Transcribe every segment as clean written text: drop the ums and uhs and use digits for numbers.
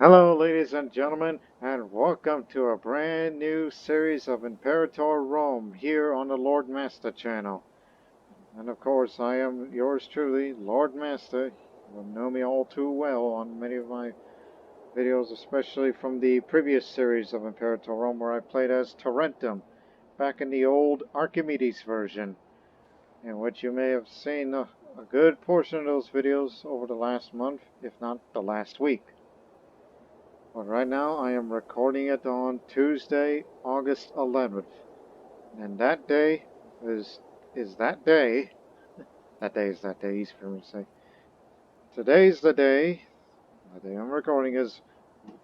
Hello, ladies and gentlemen, and welcome to a brand new series of Imperator Rome here on the Lord Master channel. And of course, I am yours truly, Lord Master. You know me all too well on many of my videos, especially from the previous series of Imperator Rome where I played as Tarentum, back in the old Archimedes version, in which you may have seen a good portion of those videos over the last month, if not the last week. But right now I am recording it on Tuesday, August 11th. And that day is that day. That day is that day, easy for me to say. Today's the day I'm recording is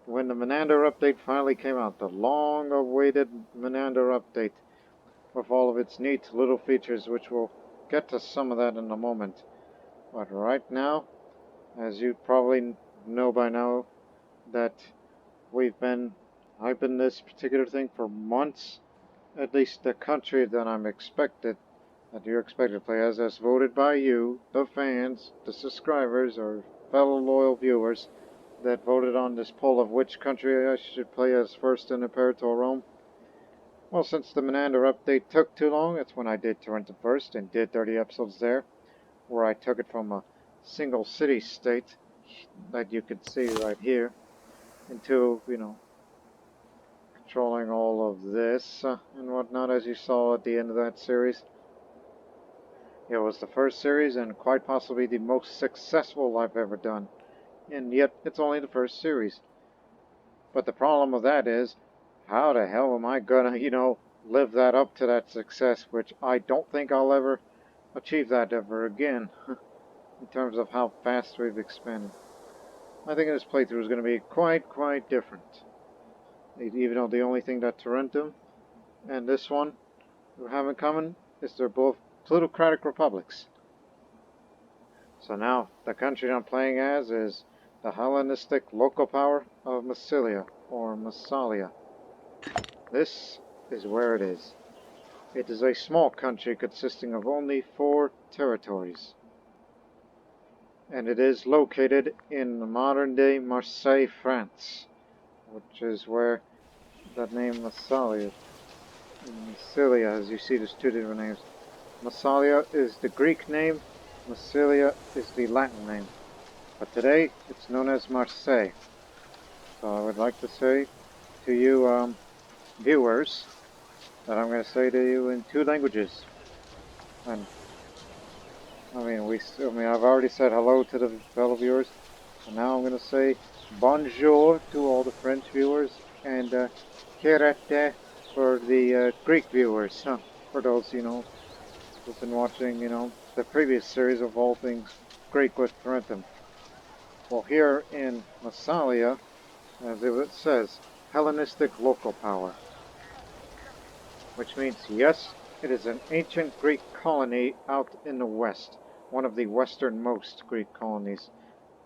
when the Menander update finally came out. The long awaited Menander update with all of its neat little features, which we'll get to some of that in a moment. But right now, as you probably know by now, that I've been this particular thing for months. At least the country that you're expected to play as voted by you, the fans, the subscribers, or fellow loyal viewers that voted on this poll of which country I should play as first in Imperator Rome. Well, since the Menander update took too long, that's when I did Tarentum first and did 30 episodes there, where I took it from a single city-state that you can see right here into, controlling all of this and whatnot, as you saw at the end of that series. It was the first series and quite possibly the most successful I've ever done. And yet, it's only the first series. But the problem with that is, how the hell am I gonna, live that up to that success, which I don't think I'll ever achieve that ever again, in terms of how fast we've expanded. I think this playthrough is going to be quite different. Even though the only thing that Tarentum and this one have in common is they're both plutocratic republics. So now, the country I'm playing as is the Hellenistic local power of Massilia, or Massalia. This is where it is. It is a small country consisting of only 4 territories. And it is located in the modern-day Marseilles, France, which is where that name Massaliot, Massilia, as you see, there's 2 different names. Massalia is the Greek name, Massilia is the Latin name. But today, it's known as Marseilles. So I would like to say to you, viewers, that I'm going to say to you in 2 languages. And I've already said hello to the fellow viewers, and now I'm going to say bonjour to all the French viewers, and kirete for the Greek viewers, for those, who've been watching, the previous series of all things Greek with Tarentum. Well, here in Massalia, as it says, Hellenistic local power, which means, yes, it is an ancient Greek colony out in the west, one of the westernmost Greek colonies.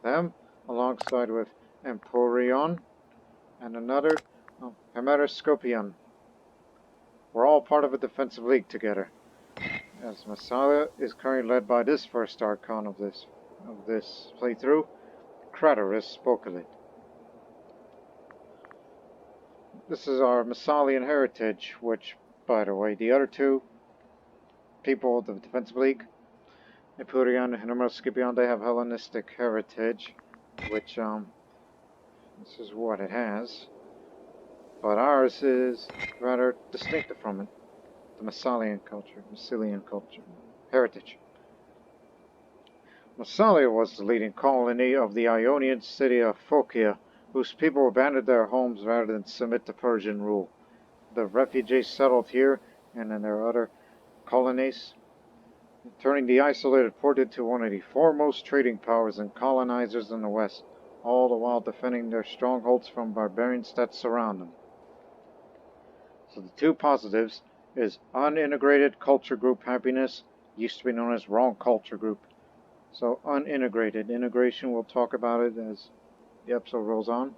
Them, alongside with Emporion and another, Hemeroscopion, we're all part of a defensive league together, as Massalia is currently led by this first archon of this playthrough, Craterus Spokelit. This is our Massalian Heritage, which, by the way, the other 2 people of the defensive league, Emporion and Hemeroscopion, they have Hellenistic Heritage, which, this is what it has. But ours is rather distinctive from it. The Massalian culture, heritage. Massalia was the leading colony of the Ionian city of Phocia, whose people abandoned their homes rather than submit to Persian rule. The refugees settled here and in their other colonies, turning the isolated port into one of the foremost trading powers and colonizers in the West, all the while defending their strongholds from barbarians that surround them. So the 2 positives is unintegrated culture group happiness, used to be known as wrong culture group. So unintegrated. Integration, we'll talk about it as the episode rolls on.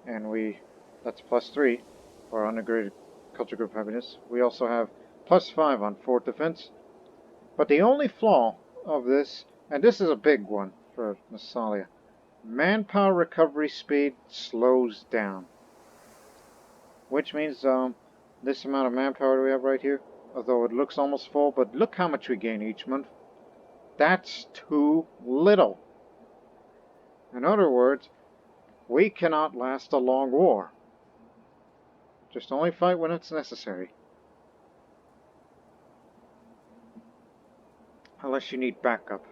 And that's +3 for unintegrated culture group happiness. We also have +5 on fort defense. But the only flaw of this, and this is a big one for Massalia, manpower recovery speed slows down. Which means this amount of manpower we have right here, although it looks almost full, but look how much we gain each month. That's too little. In other words, we cannot last a long war. Just only fight when it's necessary. Unless you need backup,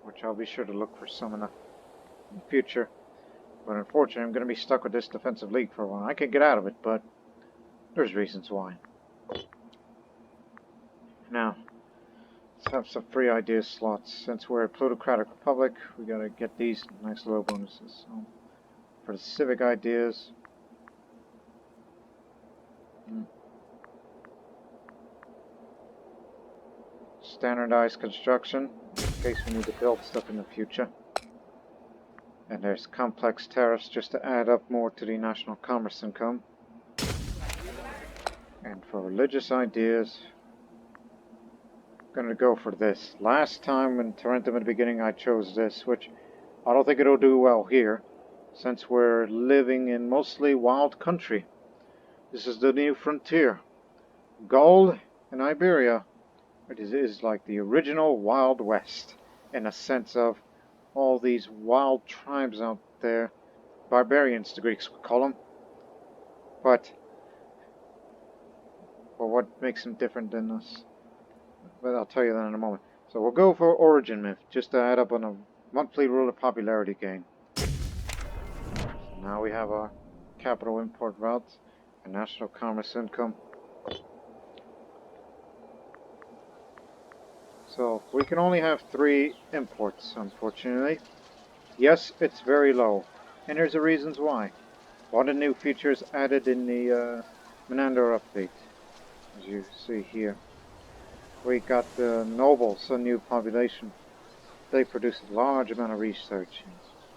which I'll be sure to look for some in the future. But unfortunately, I'm going to be stuck with this defensive league for a while. I can get out of it, but there's reasons why. Now, let's have some free idea slots. Since we're a plutocratic republic, we got to get these nice little bonuses. So, for the civic ideas, standardized construction, in case we need to build stuff in the future. And there's complex tariffs just to add up more to the national commerce income. And for religious ideas, I'm going to go for this. Last time in Tarentum at the beginning I chose this, which I don't think it'll do well here, since we're living in mostly wild country. This is the new frontier. Gaul and Iberia. It is like the original Wild West, in a sense of all these wild tribes out there. Barbarians, the Greeks would call them. But what makes them different than us? But I'll tell you that in a moment. So we'll go for Origin Myth, just to add up on a monthly ruler popularity gain. So now we have our capital import routes and national commerce income. So we can only have 3 imports, unfortunately. Yes, it's very low, and there's the reasons why. One of the new features added in the Menander update, as you see here. We got the nobles, a new population. They produce a large amount of research.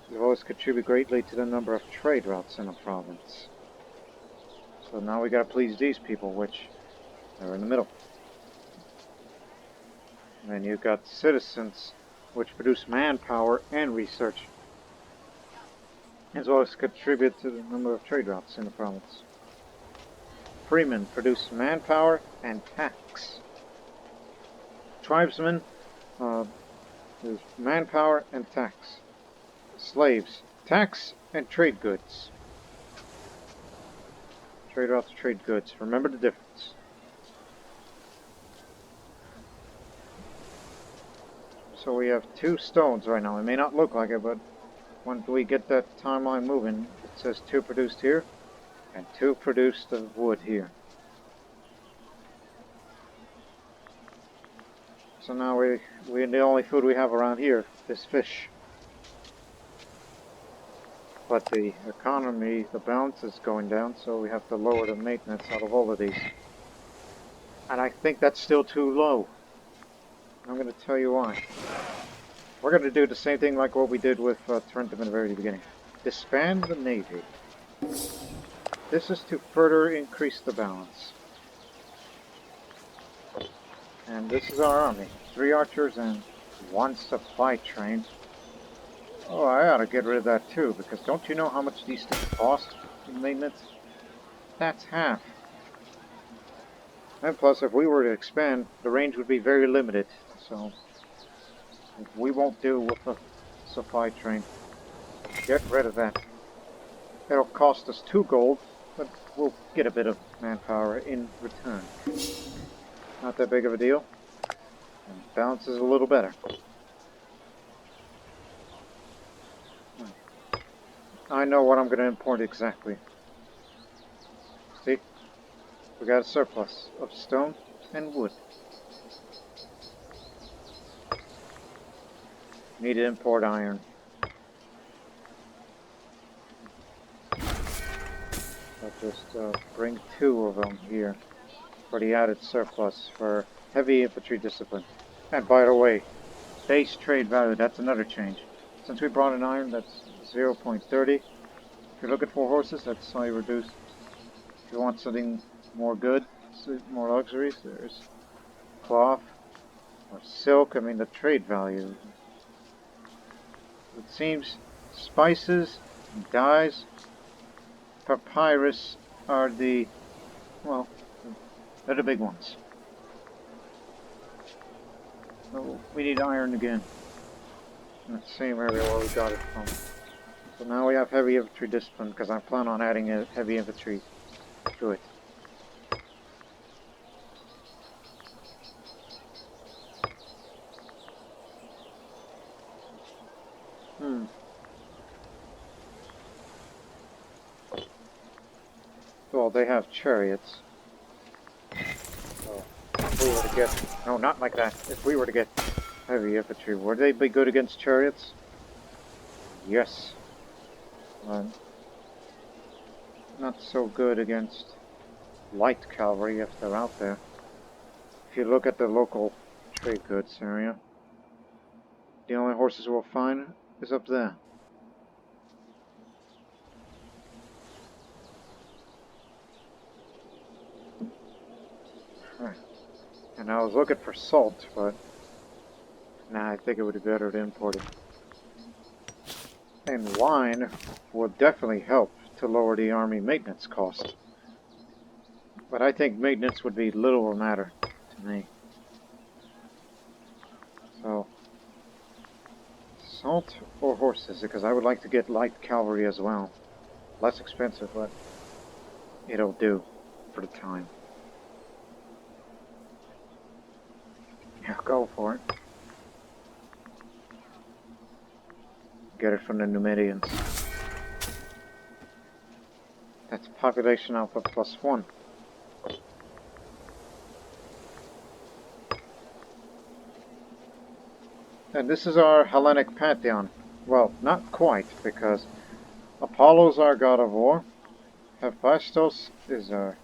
They always contribute greatly to the number of trade routes in a province. So now we gotta please these people, which they're in the middle. And then you've got citizens, which produce manpower and research, as well as contribute to the number of trade routes in the province. Freemen produce manpower and tax. Tribesmen, there's manpower and tax. Slaves, tax and trade goods. Trade routes, trade goods. Remember the difference. So we have 2 stones right now. It may not look like it, but when we get that timeline moving, it says 2 produced here and 2 produced of wood here. So now the only food we have around here is fish. But the economy, the balance is going down, so we have to lower the maintenance out of all of these. And I think that's still too low. I'm going to tell you why. We're going to do the same thing like what we did with Tarentum in the very beginning. Disband the Navy. This is to further increase the balance. And this is our army. 3 archers and 1 supply train. Oh, I ought to get rid of that too, because don't you know how much these things cost in maintenance? That's half. And plus, if we were to expand, the range would be very limited, so we won't deal with the supply train. Get rid of that. It'll cost us 2 gold, but we'll get a bit of manpower in return. Not that big of a deal. And balance is a little better. I know what I'm going to import exactly. See? We got a surplus of stone and wood. Need to import iron. I'll just bring 2 of them here for the added surplus for heavy infantry discipline. And by the way, base trade value, that's another change. Since we brought in iron, that's 0.30. If you're looking for horses, that's how you reduce. If you want something more good, more luxuries, there's cloth or silk. I mean, the trade value. It seems Spices, dyes, papyrus are the, well, they're the big ones. So we need iron again. In the same area where we got it from. So now we have heavy infantry discipline because I plan on adding a heavy infantry to it. Well, they have chariots. So if we were to get... No, not like that. If we were to get heavy infantry, would they be good against chariots? Yes. Not so good against light cavalry if they're out there. If you look at the local trade goods area, the only horses we'll find is up there. And I was looking for salt, but nah, I think it would be better to import it. And wine would definitely help to lower the army maintenance cost. But I think maintenance would be little of a matter to me. So, salt or horses, because I would like to get light cavalry as well. Less expensive, but it'll do for the time. Yeah, go for it. Get it from the Numidians. That's population alpha +1. And this is our Hellenic Pantheon. Well, not quite, because Apollo's our god of war. Hephaestus is our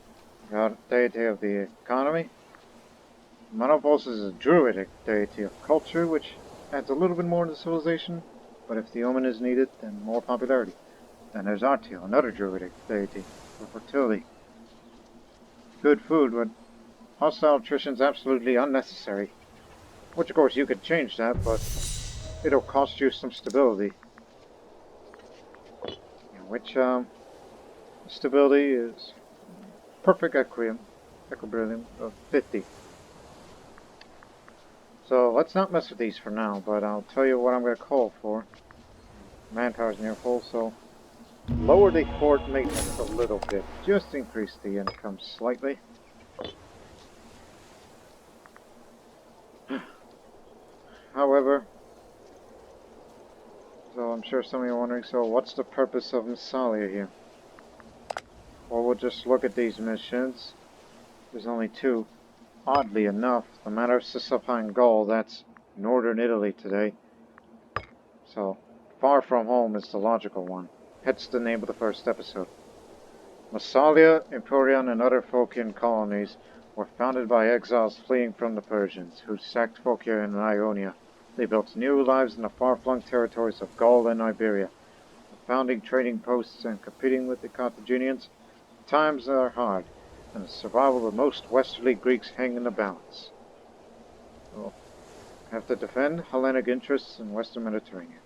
god, deity of the economy. Menopause is a druidic deity of culture, which adds a little bit more to civilization, but if the omen is needed, then more popularity. Then there's Artiel, another druidic deity for fertility. Good food, but hostile attrition is absolutely unnecessary. Which, of course, you could change that, but it'll cost you some stability. Which, stability is perfect equilibrium of 50. So let's not mess with these for now, but I'll tell you what I'm going to call for. Manpower's near full, so lower the fort maintenance a little bit. Just increase the income slightly. However, so I'm sure some of you are wondering, so what's the purpose of Massalia here? Well, we'll just look at these missions. There's only 2. Oddly enough, the matter of Cisalpine Gaul, that's northern Italy today. So, far from home is the logical one. Hence the name of the first episode. Massalia, Emporion, and other Phocian colonies were founded by exiles fleeing from the Persians, who sacked Phocia and Ionia. They built new lives in the far-flung territories of Gaul and Iberia, founding trading posts and competing with the Carthaginians. Times are hard, and the survival of most westerly Greeks hang in the balance. We'll have to defend Hellenic interests in western Mediterranean.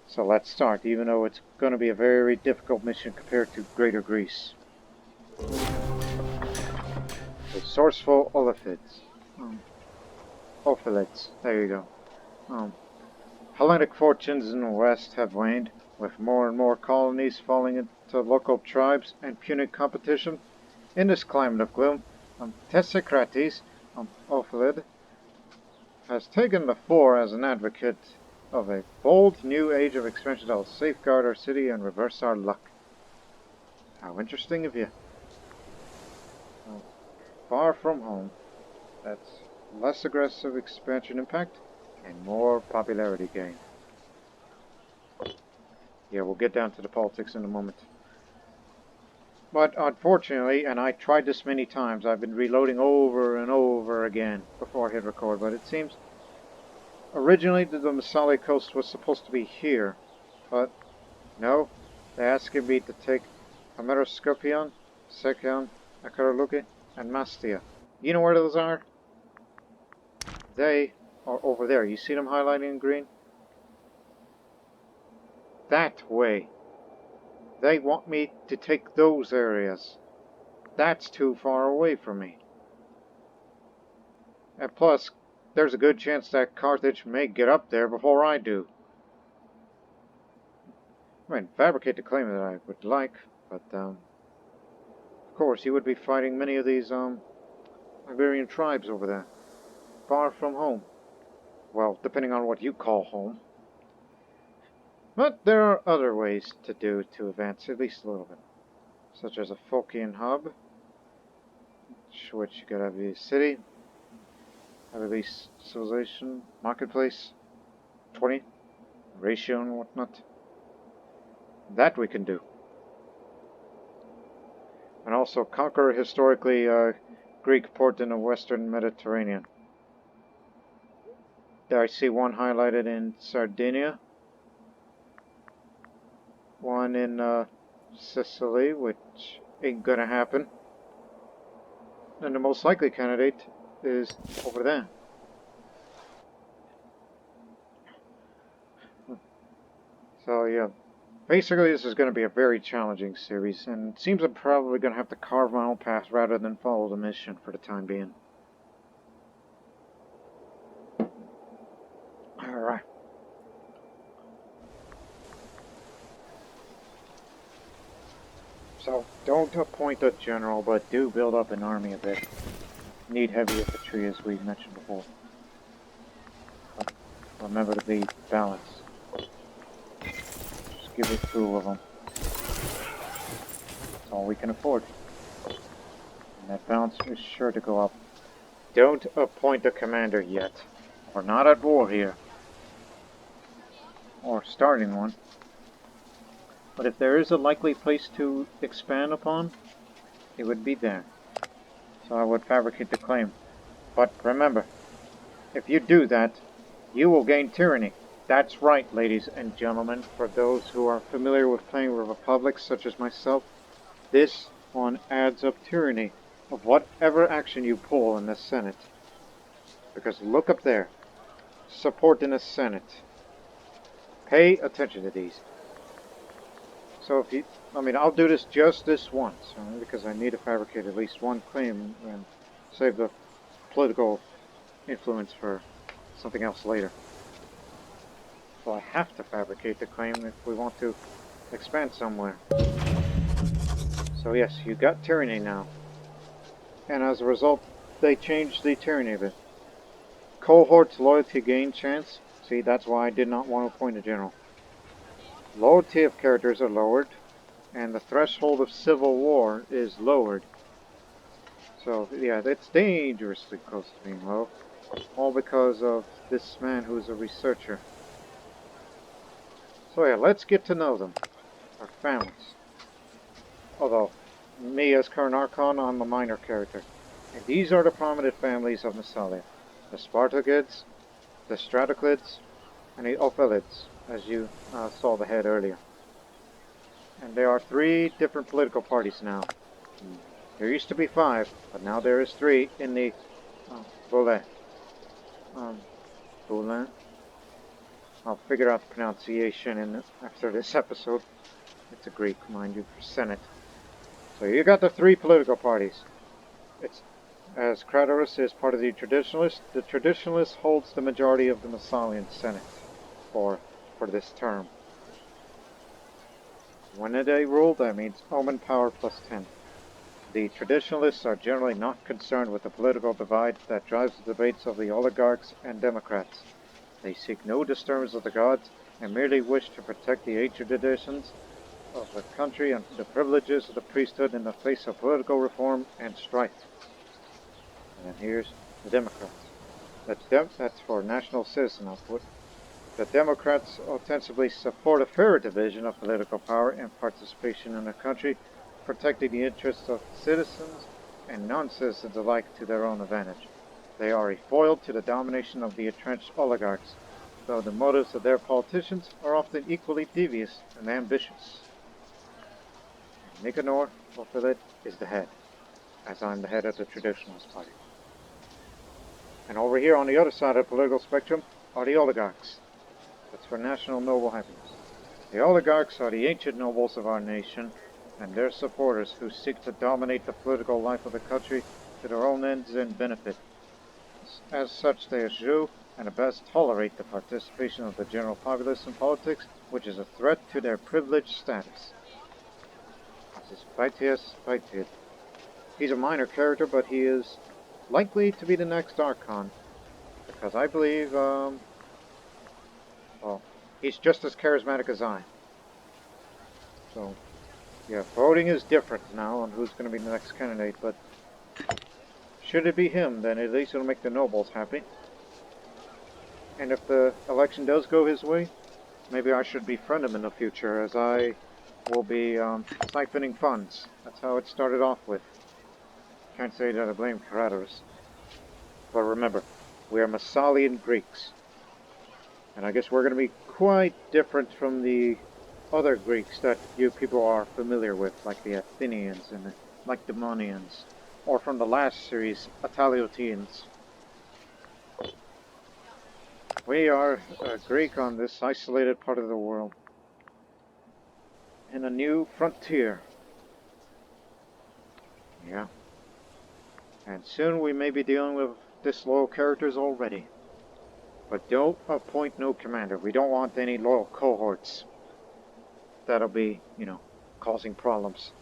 So let's start, even though it's going to be a very difficult mission compared to Greater Greece. Resourceful Oliphids. Ophilids, there you go. Hellenic fortunes in the west have waned, with more and more colonies falling into local tribes and Punic competition. In this climate of gloom, Tesicrates, Ophilid, has taken the fore as an advocate of a bold new age of expansion that will safeguard our city and reverse our luck. How interesting of you. Far from home, that's less aggressive expansion impact and more popularity gain. Yeah, we'll get down to the politics in a moment. But unfortunately, and I tried this many times, I've been reloading over and over again before I hit record, but it seems originally the Massalia coast was supposed to be here, but no, they asked me to take Ameroscopion, Sekion, Akaraluki, and Mastia. You know where those are? They are over there. You see them highlighting in green? that way. They want me to take those areas. That's too far away from me. And plus, there's a good chance that Carthage may get up there before I do. I mean, fabricate the claim that I would like, but, of course, you would be fighting many of these, Iberian tribes over there. Far from home. Well, depending on what you call home. But there are other ways to advance at least a little bit. Such as a Phocian hub, which you could have a city, have at least civilization, marketplace, 20, ratio and whatnot. That we can do. And also conquer historically Greek port in the western Mediterranean. There I see one highlighted in Sardinia. One in Sicily, which ain't gonna happen. And the most likely candidate is over there. So yeah, basically this is going to be a very challenging series, and it seems I'm probably going to have to carve my own path rather than follow the mission for the time being. Alright. So, don't appoint a general, but do build up an army a bit. Need heavy infantry, as we mentioned before. But remember to be balanced. Just give it 2 of them. That's all we can afford. And that balance is sure to go up. Don't appoint a commander yet. We're not at war here. Or starting one. But if there is a likely place to expand upon, it would be there. So I would fabricate the claim. But remember, if you do that, you will gain tyranny. That's right, ladies and gentlemen. For those who are familiar with playing with republics such as myself, this one adds up tyranny of whatever action you pull in the Senate. Because look up there. Support in the Senate. Pay attention to these. So if you, I'll do this just this once, because I need to fabricate at least one claim and save the political influence for something else later. So I have to fabricate the claim if we want to expand somewhere. So yes, you got tyranny now. And as a result, they changed the tyranny bit. Cohorts loyalty gain chance. See, that's why I did not want to appoint a general. Loyalty of characters are lowered, and the threshold of civil war is lowered. So, yeah, it's dangerously close to being low. All because of this man who's a researcher. So yeah, let's get to know them. Our families. Although, me as current Archon, I'm a minor character. And these are the prominent families of Massalia. The Spartakids, the Stratoclids, and the Ophelids, as you saw the head earlier. And there are 3 different political parties now. There used to be 5, but now there is 3 in the Boule. Boule? I'll figure out the pronunciation after this episode. It's a Greek, mind you, for Senate. So you got the 3 political parties. As Craterus is part of the Traditionalist holds the majority of the Massalian Senate for this term. When they rule, that means omen power plus 10. The Traditionalists are generally not concerned with the political divide that drives the debates of the Oligarchs and Democrats. They seek no disturbance of the gods and merely wish to protect the ancient traditions of the country and the privileges of the priesthood in the face of political reform and strife. And here's the Democrats. That's for national citizen output. The Democrats ostensibly support a fairer division of political power and participation in the country, protecting the interests of citizens and non-citizens alike to their own advantage. They are a foil to the domination of the entrenched oligarchs, though the motives of their politicians are often equally devious and ambitious. Nicanor Ophilit is the head, as I'm the head of the Traditionalist Party. And over here on the other side of the political spectrum are the Oligarchs. That's for national noble happiness. The oligarchs are the ancient nobles of our nation, and their supporters who seek to dominate the political life of the country to their own ends and benefit. As such, they eschew and at best tolerate the participation of the general populace in politics, which is a threat to their privileged status. This is Pythias Pythid. He's a minor character, but he is likely to be the next Archon, because I believe, well, he's just as charismatic as I. So, yeah, voting is different now on who's going to be the next candidate, but should it be him, then at least it'll make the nobles happy. And if the election does go his way, maybe I should befriend him in the future, as I will be siphoning funds. That's how it started off with. Can't say that I blame Carados. But remember, we are Massalian Greeks. And I guess we're going to be quite different from the other Greeks that you people are familiar with, like the Athenians and the Lacedaemonians, or from the last series, Italiotians. We are Greek on this isolated part of the world, in a new frontier. Yeah. And soon we may be dealing with disloyal characters already. But don't appoint no commander. We don't want any loyal cohorts. That'll be, causing problems.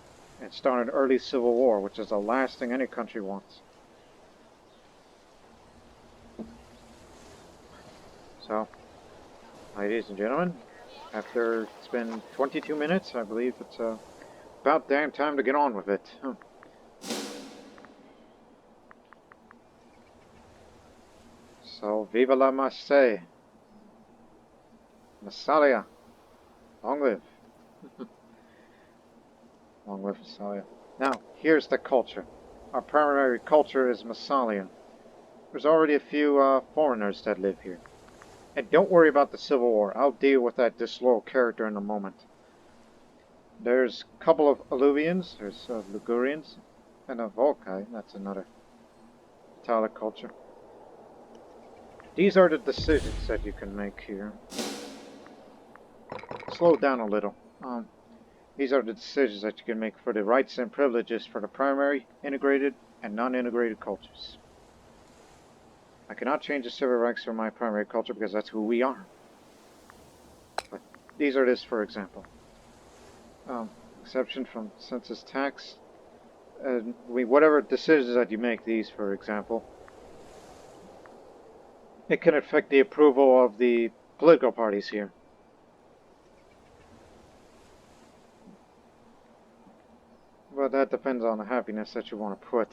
And start an early civil war, which is the last thing any country wants. So, ladies and gentlemen, after it's been 22 minutes, I believe it's about damn time to get on with it. So, viva la Marseille. Massalia. Long live. Long live Massalia. Now, here's the culture. Our primary culture is Massalian. There's already a few foreigners that live here. And don't worry about the Civil War. I'll deal with that disloyal character in a moment. There's a couple of Alluvians. There's Ligurians. And a Volcae. That's another Italic culture. These are the decisions that you can make here. Slow down a little. These are the decisions that you can make for the rights and privileges for the primary, integrated, and non-integrated cultures. I cannot change the civil rights for my primary culture because that's who we are. But these are this, for example. Exception from census tax. Whatever decisions that you make, these, for example, it can affect the approval of the political parties here. But that depends on the happiness that you want to put.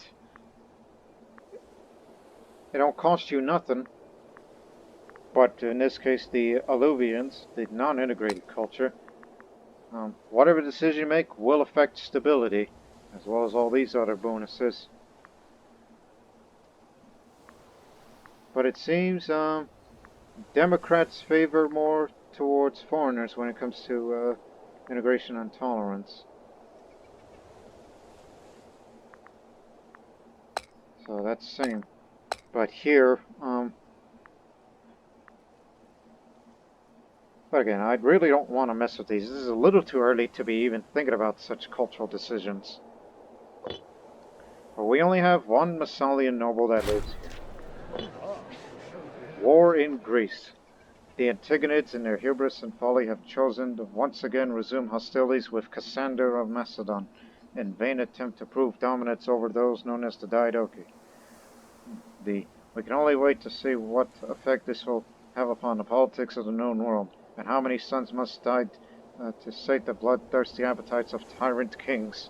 It don't cost you nothing. But in this case, the Alluvians, the non-integrated culture, whatever decision you make will affect stability, as well as all these other bonuses. But it seems Democrats favor more towards foreigners when it comes to integration and tolerance. So that's the same. But here, but again, I really don't want to mess with these. This is a little too early to be even thinking about such cultural decisions. But we only have one Massalian noble that lives here. War in Greece. The Antigonids, in their hubris and folly, have chosen to once again resume hostilities with Cassander of Macedon, in vain attempt to prove dominance over those known as the Diadochi. We can only wait to see what effect this will have upon the politics of the known world, and how many sons must die to sate the bloodthirsty appetites of tyrant kings.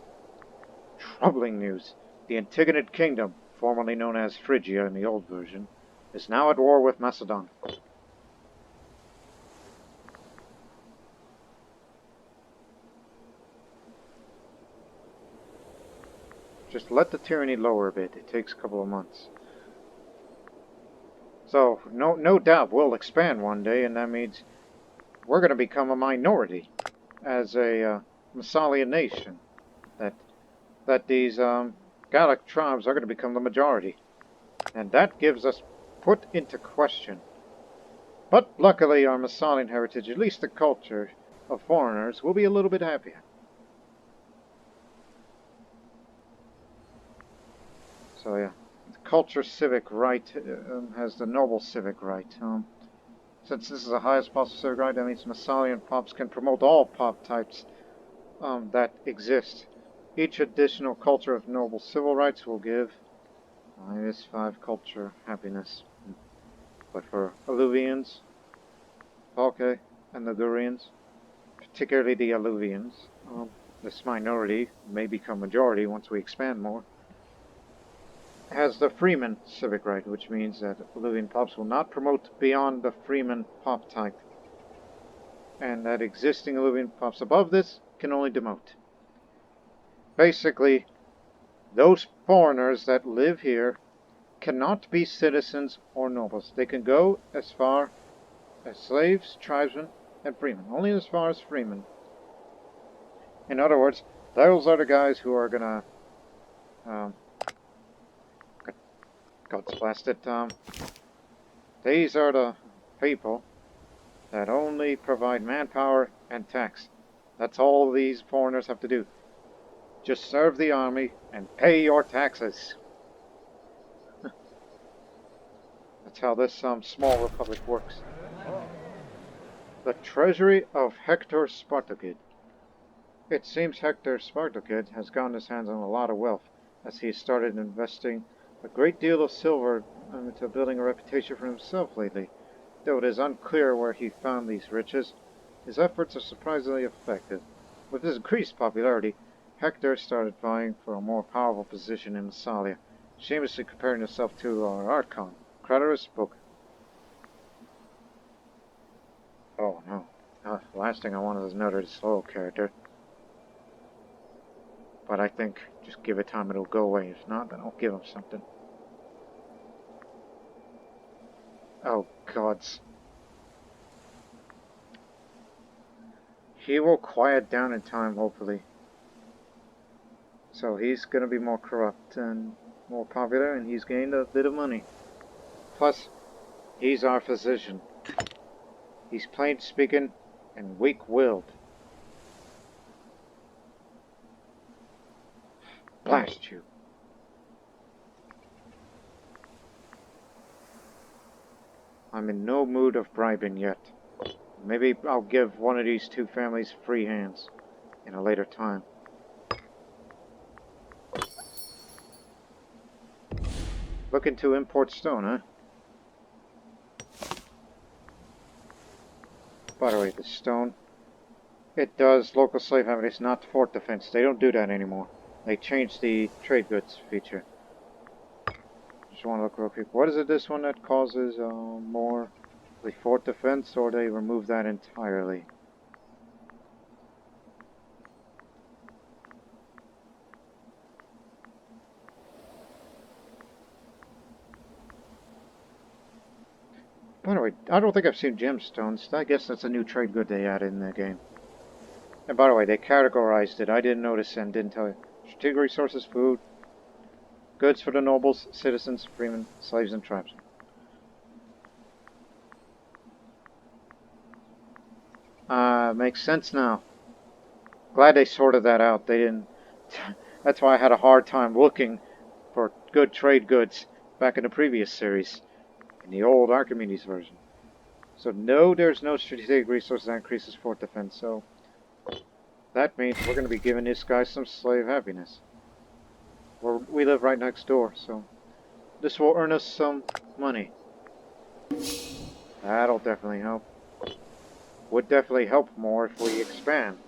Troubling news. The Antigonid kingdom, formerly known as Phrygia in the old version, is now at war with Macedon. Just let the tyranny lower a bit. It takes a couple of months. So, no doubt we'll expand one day, and that means we're going to become a minority as a Massalian nation. That these Gallic tribes are going to become the majority. And that gives us put into question. But luckily our Massalian heritage, at least the culture, of foreigners will be a little bit happier. So yeah, the culture civic right has the noble civic right. Since this is the highest possible civic right, that means Massalian pops can promote all pop types that exist. Each additional culture of noble civil rights will give -5 culture happiness. But for Alluvians, Valke, and the Durians, particularly the Alluvians, this minority may become majority once we expand more, has the Freeman civic right, which means that Alluvian pops will not promote beyond the Freeman pop type, and that existing Alluvian pops above this can only demote. Basically, those foreigners that live here cannot be citizens or nobles. They can go as far as slaves, tribesmen, and freemen. Only as far as freemen. In other words, those are the guys who are gonna... God's blasted. These are the people that only provide manpower and tax. That's all these foreigners have to do. Just serve the army and pay your taxes. That's how this small republic works. The treasury of Hector Spartacid. It seems Hector Spartacid has gotten his hands on a lot of wealth, as he started investing a great deal of silver into building a reputation for himself lately. Though it is unclear where he found these riches, his efforts are surprisingly effective. With his increased popularity, Hector started vying for a more powerful position in Massalia, shamelessly comparing himself to our Archon, Craterus Book. Oh no. The last thing I wanted is another slow character. But I think just give it time, it'll go away. If not, then I'll give him something. Oh, gods. He will quiet down in time, hopefully. So he's gonna be more corrupt and more popular, and he's gained a bit of money. Plus, he's our physician. He's plain speaking and weak-willed. Blast you. I'm in no mood of bribing yet. Maybe I'll give one of these two families free hands in a later time. Looking to import stone, huh? By the way, the stone, it does local slave habitats, not fort defense. They don't do that anymore. They changed the trade goods feature. Just want to look real quick. What is it, this one that causes more the fort defense, or they remove that entirely? By the way, I don't think I've seen gemstones. I guess that's a new trade good they added in the game. And by the way, they categorized it. I didn't notice and didn't tell you. Strategic resources, food, goods for the nobles, citizens, freemen, slaves, and tribesmen. Makes sense now. Glad they sorted that out. They didn't... That's why I had a hard time looking for good trade goods back in the previous series, in the old Archimedes version. So no, there's no strategic resources that increases fort defense, so that means we're going to be giving this guy some slave happiness. We live right next door, so this will earn us some money. That'll definitely help. Would definitely help more if we expand.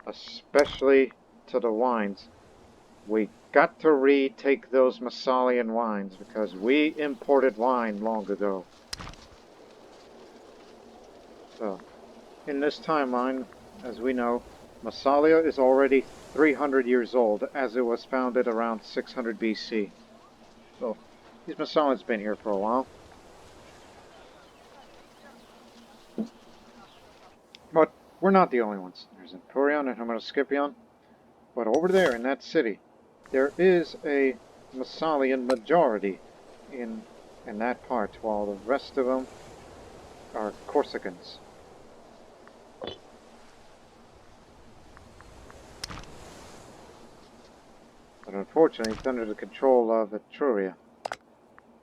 Especially to the wines. We got to retake those Massalian wines because we imported wine long ago. So, in this timeline, as we know, Massalia is already 300 years old, as it was founded around 600 BC. So, these Massalians have been here for a while. But we're not the only ones. There's Emporion and Homeroscipion. But over there in that city, there is a Massalian majority in that part, while the rest of them are Corsicans. But unfortunately, it's under the control of Etruria,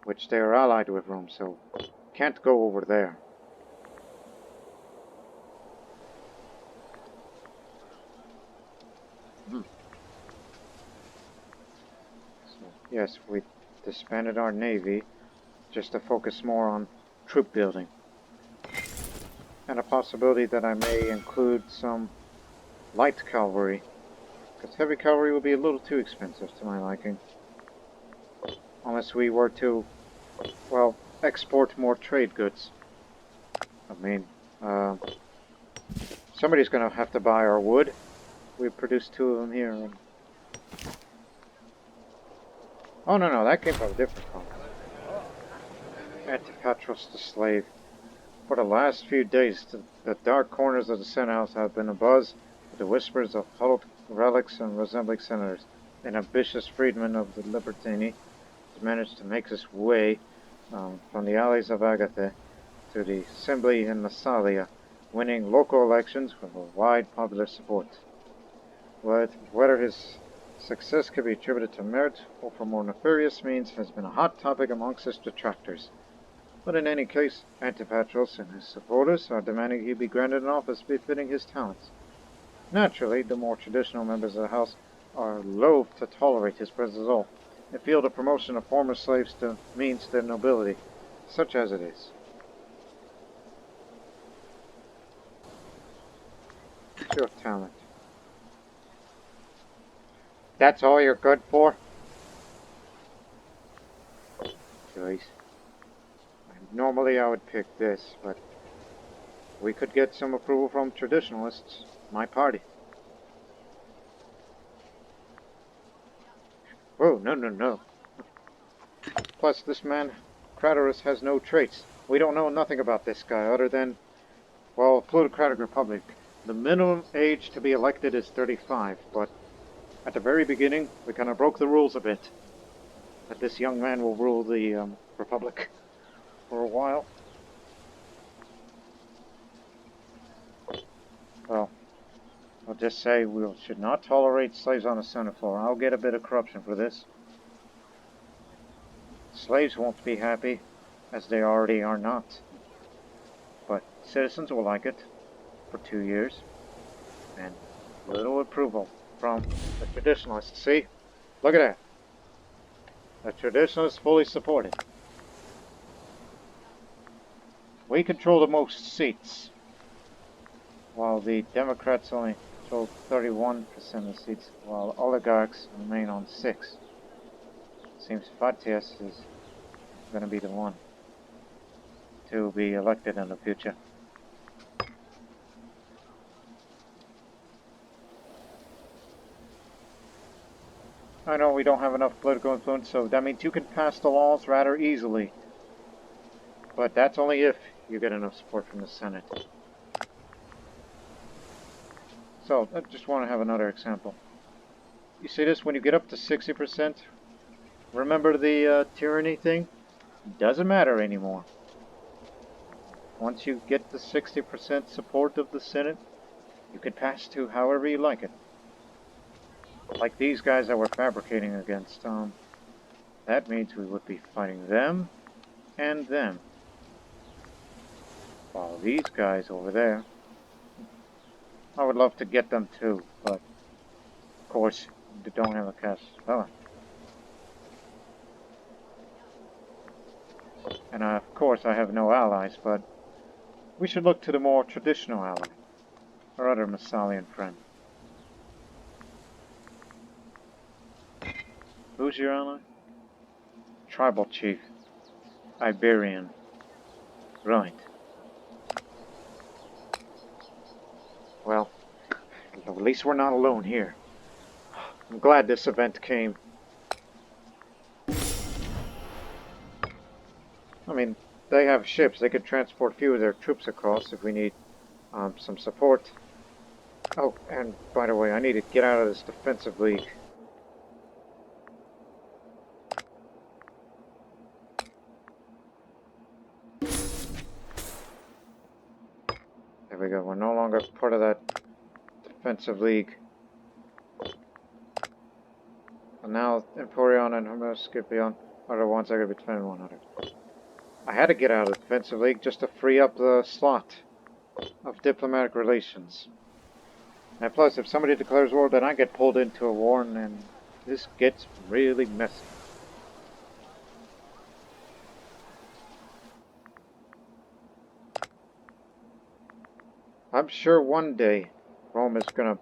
which they are allied with Rome, so can't go over there. So, yes, we disbanded our navy just to focus more on troop building. And a possibility that I may include some light cavalry, because heavy cavalry will be a little too expensive to my liking. Unless we were to, well, export more trade goods. I mean, somebody's going to have to buy our wood. We produced 2 of them here. Oh, no, that came from a different colony. Antipatros the slave. For the last few days, the dark corners of the Senate House have been abuzz with the whispers of huddled relics and resembling senators. An ambitious freedman of the Libertini has managed to make his way from the alleys of Agatha to the assembly in Massalia, winning local elections with a wide popular support. Whether his success can be attributed to merit or for more nefarious means has been a hot topic amongst his detractors. But in any case, Antipatros and his supporters are demanding he be granted an office befitting his talents. Naturally, the more traditional members of the house are loath to tolerate his presence at all, and feel the promotion of former slaves means their nobility, such as it is. What's your talent? That's all you're good for? Joyce. Normally I would pick this, but we could get some approval from traditionalists. My party. Oh, no. Plus, this man, Craterus, has no traits. We don't know nothing about this guy other than, well, plutocratic republic. The minimum age to be elected is 35, but at the very beginning, we kind of broke the rules a bit. That this young man will rule the republic for a while. Well, I'll just say we should not tolerate slaves on the Senate floor. I'll get a bit of corruption for this. Slaves won't be happy, as they already are not. But citizens will like it for 2 years. And little approval from the traditionalists. See? Look at that. The traditionalists fully support it. We control the most seats, while the Democrats only control 31% of the seats, while oligarchs remain on 6. Seems Fatias is going to be the one to be elected in the future. I know we don't have enough political influence, so that means you can pass the laws rather easily. But that's only if you get enough support from the Senate. So, I just want to have another example. You see this? When you get up to 60%, remember the tyranny thing? Doesn't matter anymore. Once you get the 60% support of the Senate, you can pass to however you like it. Like these guys that we're fabricating against, that means we would be fighting them and them. While these guys over there, I would love to get them too, but of course, they don't have a cash. Oh. And of course, I have no allies, but we should look to the more traditional ally, our other Massalian friend. Who's your ally? Tribal chief. Iberian. Right. Well, at least we're not alone here. I'm glad this event came. I mean, they have ships. They could transport a few of their troops across if we need some support. Oh, and by the way, I need to get out of this defensive league. There we go. We're no longer part of that defensive league. So now Emporion and Hermoscipion are the ones that are going to be defending one another. I had to get out of the defensive league just to free up the slot of diplomatic relations. And plus, if somebody declares war, then I get pulled into a war, and then this gets really messy. I'm sure one day Rome is going to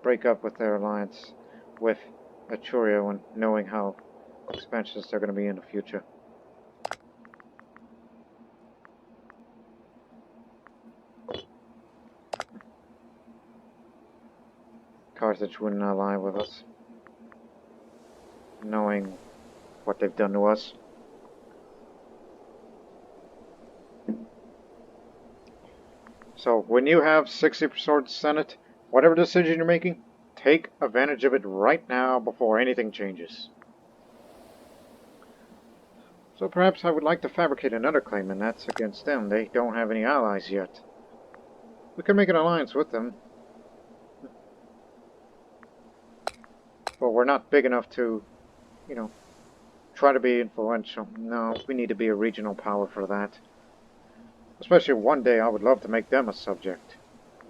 break up with their alliance with Etruria when knowing how expansions they're going to be in the future. Carthage wouldn't ally with us, knowing what they've done to us. So when you have 60% Senate, whatever decision you're making, take advantage of it right now before anything changes. So perhaps I would like to fabricate another claim, and that's against them. They don't have any allies yet. We could make an alliance with them. But we're not big enough to, you know, try to be influential. No, we need to be a regional power for that. Especially one day I would love to make them a subject,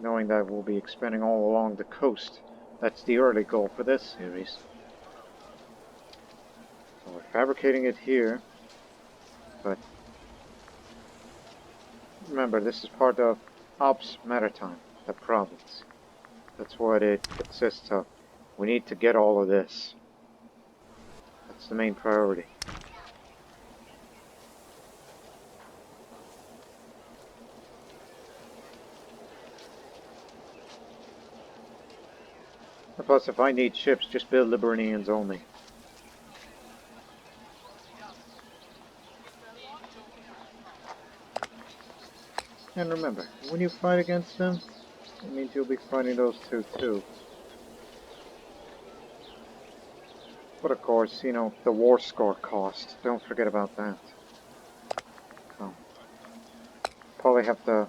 knowing that we'll be expanding all along the coast. That's the early goal for this series. So we're fabricating it here, but remember this is part of Alps Maritime, the province. That's what it consists of. We need to get all of this. That's the main priority. Plus, if I need ships, just build Liburnians only. And remember, when you fight against them, it means you'll be fighting those two too. But of course, you know, the war score cost. Don't forget about that. So, probably have to...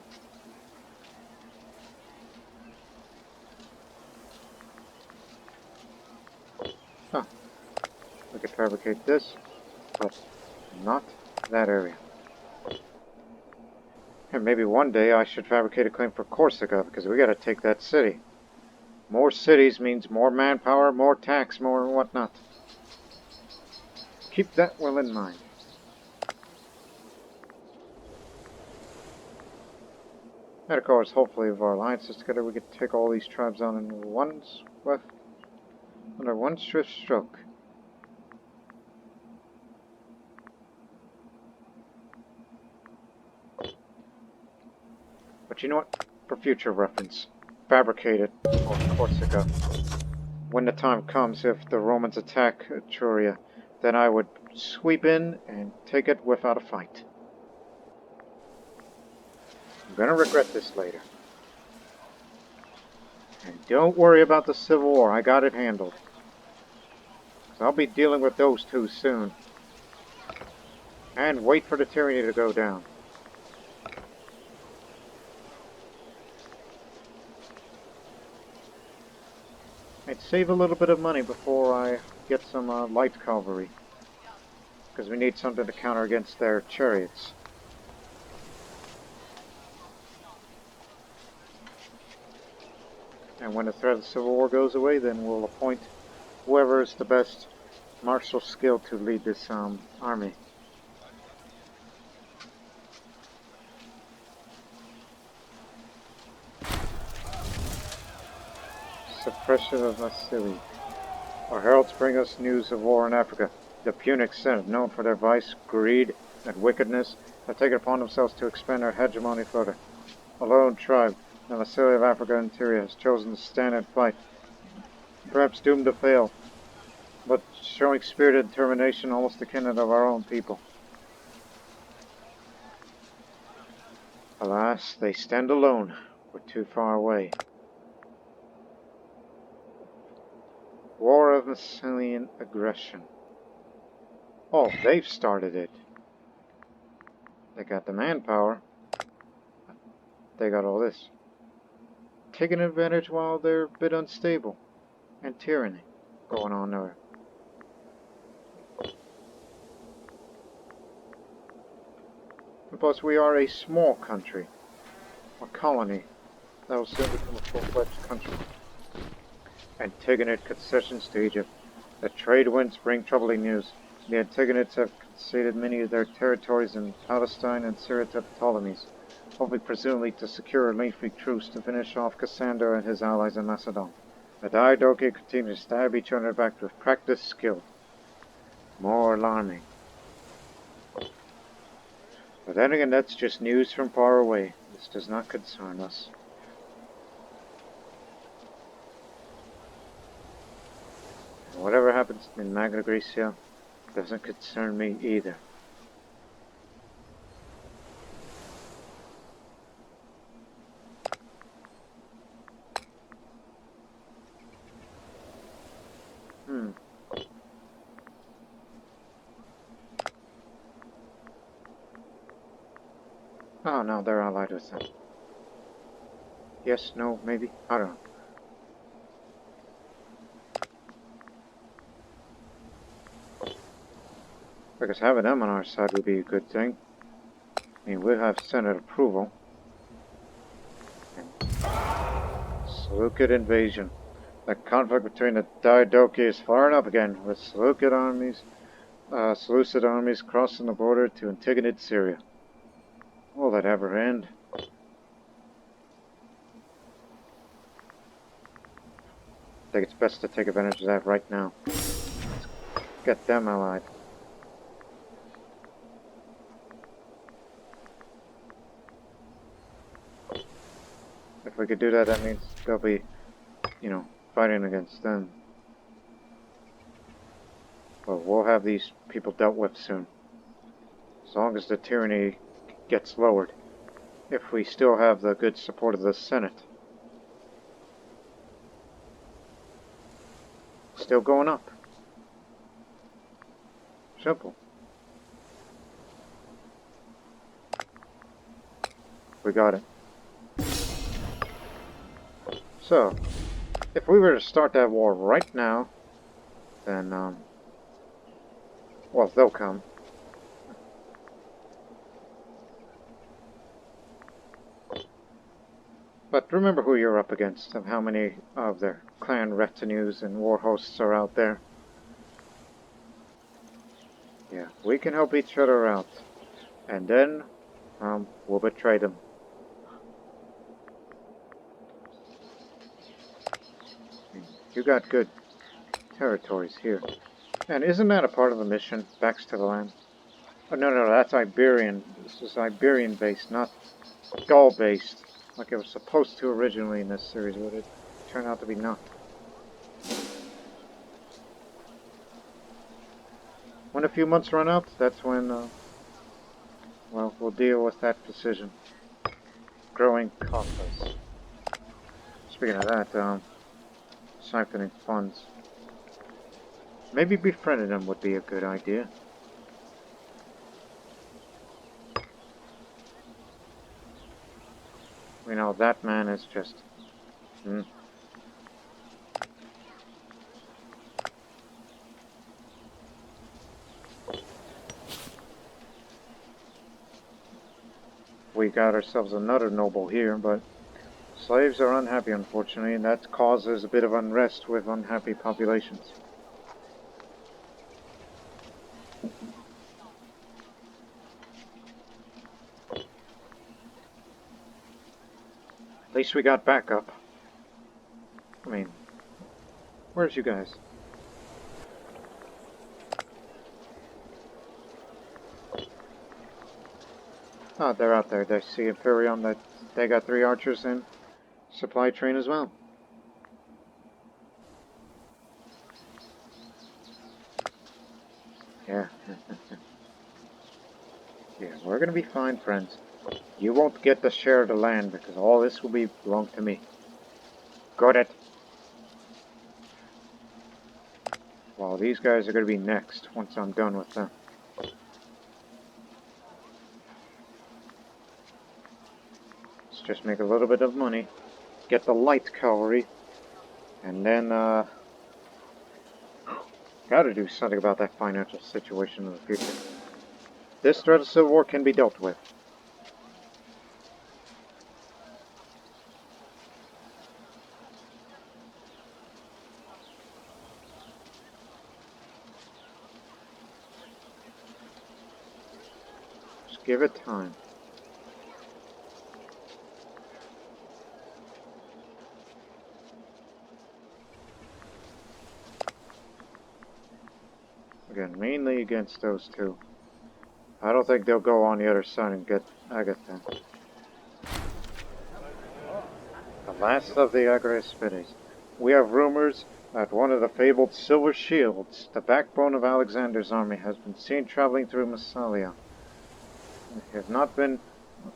Huh. We could fabricate this, but not that area. And maybe one day I should fabricate a claim for Corsica, because we gotta take that city. More cities means more manpower, more tax, more whatnot. Keep that well in mind. And of course, hopefully with our alliances together, we could take all these tribes on in one swift, under one swift stroke. But you know what? For future reference, fabricate it for Corsica. When the time comes, if the Romans attack Etruria, then I would sweep in and take it without a fight. I'm gonna regret this later. And don't worry about the Civil War, I got it handled. So I'll be dealing with those two soon. And wait for the tyranny to go down. I'd save a little bit of money before I get some light cavalry. Because we need something to counter against their chariots. And when the threat of the Civil War goes away, then we'll appoint whoever is the best martial skill to lead this army. Suppression of Massalia. Our heralds bring us news of war in Africa. The Punic Senate, known for their vice, greed, and wickedness, have taken upon themselves to expand their hegemony further. A lone tribe, the Massalia of Africa Interior, has chosen to stand and fight, perhaps doomed to fail, but showing spirited determination almost akin to that of our own people. Alas, they stand alone. We're too far away. War of Massalian aggression. Oh, they've started it. They got the manpower. They got all this. Taking advantage while they're a bit unstable. And tyranny going on there. Plus, we are a small country. A colony. That will soon become a full-fledged country. Antigonid concessions to Egypt. The trade winds bring troubling news. The Antigonids have conceded many of their territories in Palestine and Syria to the Ptolemies, hoping presumably to secure a lengthy truce to finish off Cassander and his allies in Macedon. The Diadochi continue to stab each other back with practiced skill. More alarming. But then again, that's just news from far away. This does not concern us. And whatever happens in Magna Graecia doesn't concern me either. Oh no, they're allied with them. Yes, no, maybe? I don't know. Because having them on our side would be a good thing. I mean, we'll have Senate approval. Seleucid invasion. The conflict between the Diadochi is firing up again, with Seleucid armies crossing the border to Antigonid Syria. Will that ever end? I think it's best to take advantage of that right now. Let's get them allied. If we could do that, that means they'll be, fighting against them. But we'll have these people dealt with soon. As long as the tyranny gets lowered. If we still have the good support of the Senate. Still going up. Simple. We got it. So, if we were to start that war right now, then, well, they'll come. But remember who you're up against and how many of their clan retinues and war hosts are out there. Yeah, we can help each other out. And then, we'll betray them. You got good territories here. And isn't that a part of the mission, Backs to the Land? Oh, no, that's Iberian. This is Iberian-based, not Gaul-based, like it was supposed to originally in this series, but it turned out to be not. When a few months run out, that's when, well, we'll deal with that decision. Growing coffers. Speaking of that, siphoning funds. Maybe befriending them would be a good idea. You know, that man is just... We got ourselves another noble here, but slaves are unhappy, unfortunately, and that causes a bit of unrest with unhappy populations. At least we got backup. I mean, where's you guys? Oh, they're out there. They see Imperium that they got 3 archers in supply train as well. Yeah. Yeah, we're gonna be fine, friends. You won't get the share of the land because all this will belong to me. Got it? Well, these guys are gonna be next once I'm done with them. Let's just make a little bit of money, get the light cavalry, and then gotta do something about that financial situation in the future. This threat of civil war can be dealt with. Just give it time. Again, mainly against those two. I don't think they'll go on the other side and get Agatha. The last of the Agrespines. We have rumors that one of the fabled silver shields, the backbone of Alexander's army, has been seen traveling through Massalia. They have not been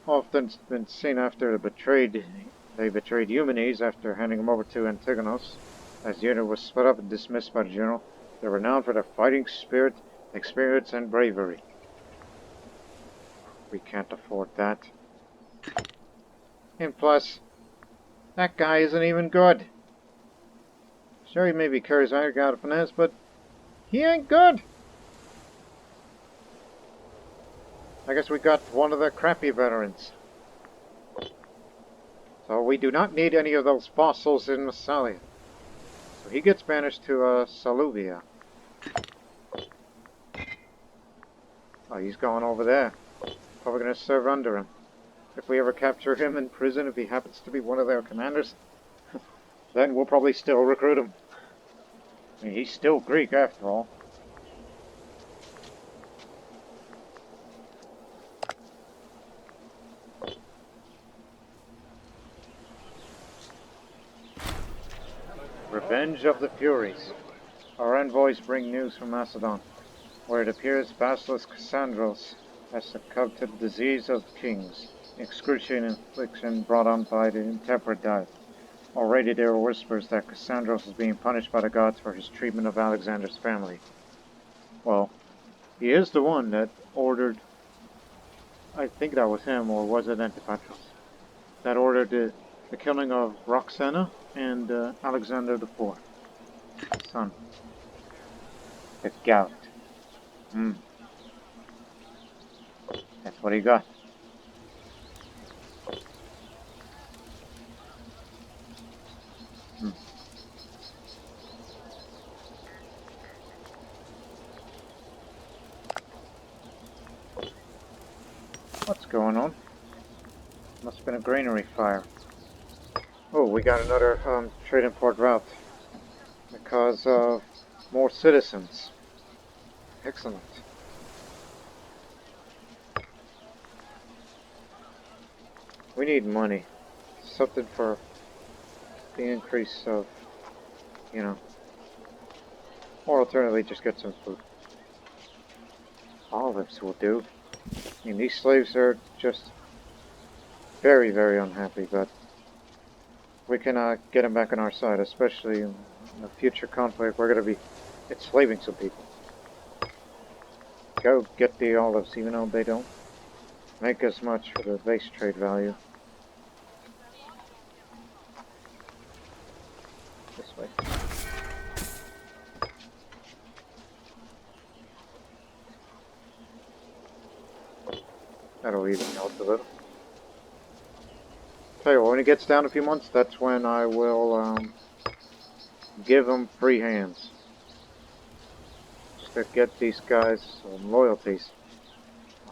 often been seen after they betrayed Eumenes after handing him over to Antigonus. As the unit was split up and dismissed by the general, they're renowned for their fighting spirit, experience, and bravery. We can't afford that. And plus, that guy isn't even good. Sure, he may be charismatic out of finesse, but he ain't good. I guess we got one of the crappy veterans. So we do not need any of those fossils in Massalia. So he gets banished to Saluvia. Oh, he's going over there. Probably going to serve under him. If we ever capture him in prison, if he happens to be one of their commanders, then we'll probably still recruit him. I mean, he's still Greek after all. Revenge of the Furies. Our envoys bring news from Macedon, where it appears Basilisk Cassandros has succumbed to the disease of kings, excruciating affliction brought on by the intemperate diet. Already there were whispers that Cassandros is being punished by the gods for his treatment of Alexander's family. Well, he is the one that ordered, I think that was him, or was it Antipatros, that ordered the killing of Roxana and Alexander IV, son. The gout. That's what he got. What's going on? Must have been a granary fire. Oh, we got another trade import route because of more citizens. Excellent. We need money. Something for the increase of, you know, or alternatively just get some food. Olives will do. I mean, these slaves are just very, very unhappy, but we can get them back on our side, especially in a future conflict. We're going to be enslaving some people. Go get the olives, even though they don't make as much for the base trade value. This way. That'll even help a little. Tell you what, when it gets down a few months, that's when I will give them free hands. Just to get these guys some loyalties.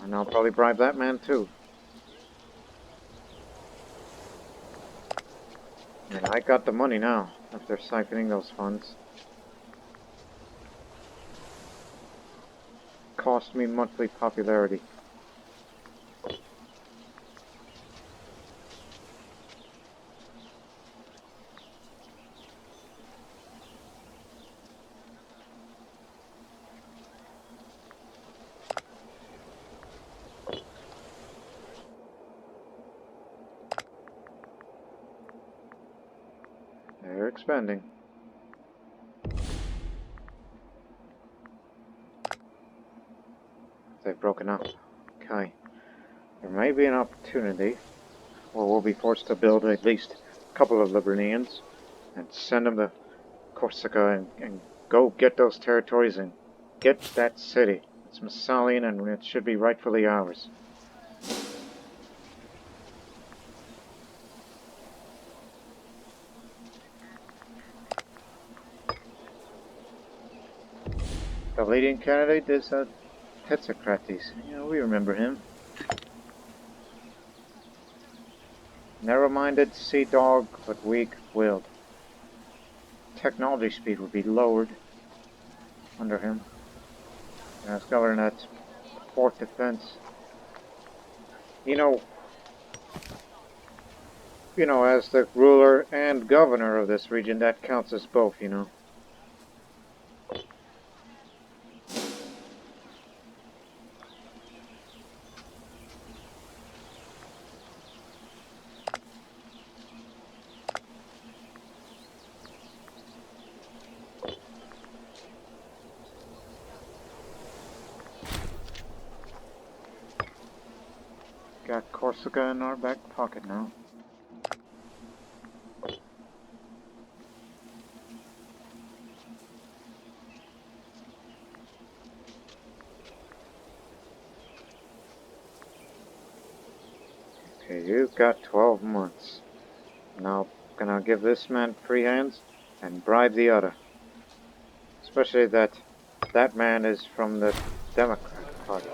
And I'll probably bribe that man too. I mean, I got the money now, after siphoning those funds. Cost me monthly popularity. They're expanding. They've broken up. Okay. There may be an opportunity, or we'll be forced to build at least a couple of Liburnians and send them to Corsica and go get those territories and get that city. It's Massalian and it should be rightfully ours. The leading candidate is Tetsocrates. You know, we remember him. Narrow-minded sea dog, but weak-willed. Technology speed would be lowered under him. As governor at port defense. You know, as the ruler and governor of this region, that counts as both, Got Corsica in our back pocket now. Okay, you've got 12 months. Now, gonna give this man free hands and bribe the other. Especially that man is from the Democrat Party.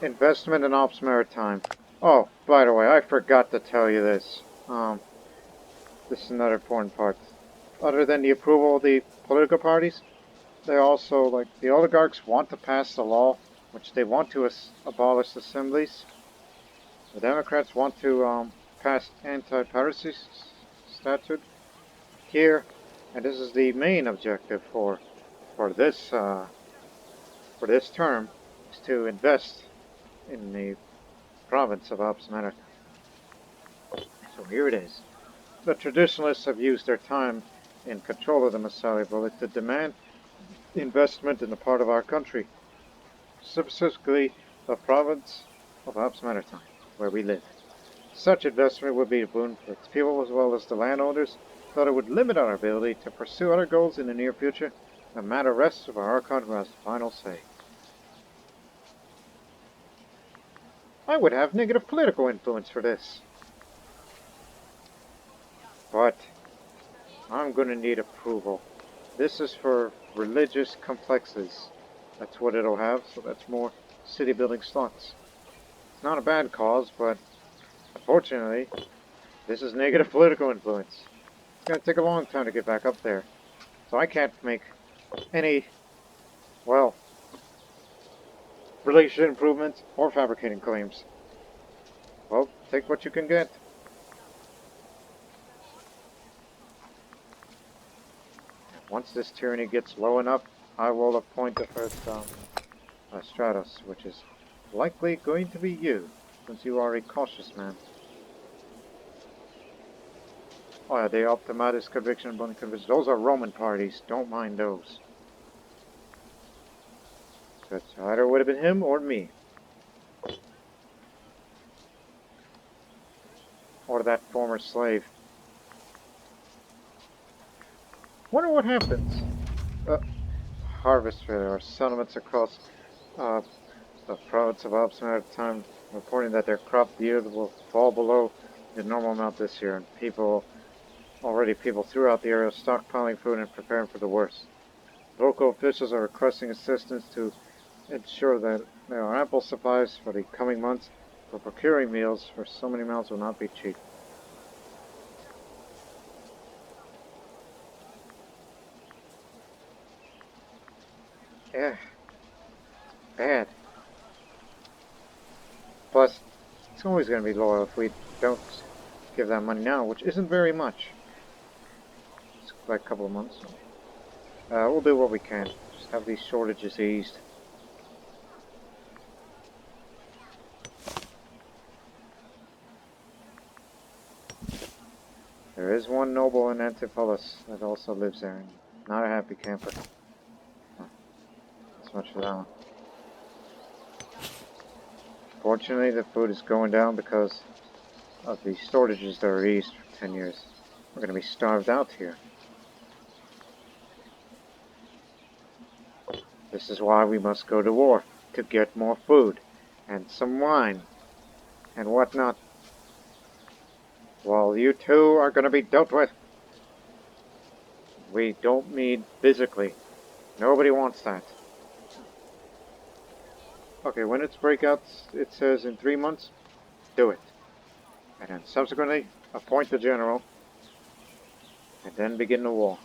Investment in Ops Maritime. Oh, by the way, I forgot to tell you this. This is another important part. Other than the approval of the political parties, they also, like, the oligarchs want to pass the law, which they want to abolish assemblies. The Democrats want to pass anti-piracy statute here, and this is the main objective for this term, is to invest in the province of Ops Maritime. So here it is. The traditionalists have used their time in control of the Massalian Boule to demand investment in the part of our country, specifically the province of Ops Maritime, where we live. Such investment would be a boon for its people as well as the landowners, though it would limit our ability to pursue other goals in the near future. The matter rests with our country has the final say. I would have negative political influence for this. But I'm going to need approval. This is for religious complexes. That's what it'll have, so that's more city building slots. It's not a bad cause, but unfortunately, this is negative political influence. It's going to take a long time to get back up there. So I can't make any, well, relationship improvements or fabricating claims. Well, take what you can get. Once this tyranny gets low enough, I will appoint the first Stratos, which is likely going to be you, since you are a cautious man. Oh yeah, the Optimatus conviction and Blunt conviction. Those are Roman parties. Don't mind those. So it either would have been him or me. Or that former slave. Wonder what happens. Harvest failure. Our settlements across the province of Ops Maritime reporting that their crop yield will fall below the normal amount this year, and people throughout the area are stockpiling food and preparing for the worst. Local officials are requesting assistance to ensure that there are ample supplies for the coming months, for procuring meals for so many mouths will not be cheap. Yeah. Bad. Plus, it's always going to be loyal if we don't give that money now, which isn't very much. It's like a couple of months. We'll do what we can. Just have these shortages eased. There is one noble in Antipolis that also lives there, and not a happy camper. That's much for that one. Fortunately, the food is going down because of the shortages that are eased for 10 years. We're going to be starved out here. This is why we must go to war, to get more food, and some wine, and whatnot. Well, you two are going to be dealt with. We don't mean physically. Nobody wants that. Okay, when its breakouts, it says in 3 months, do it. And then subsequently, appoint the general, and then begin the war.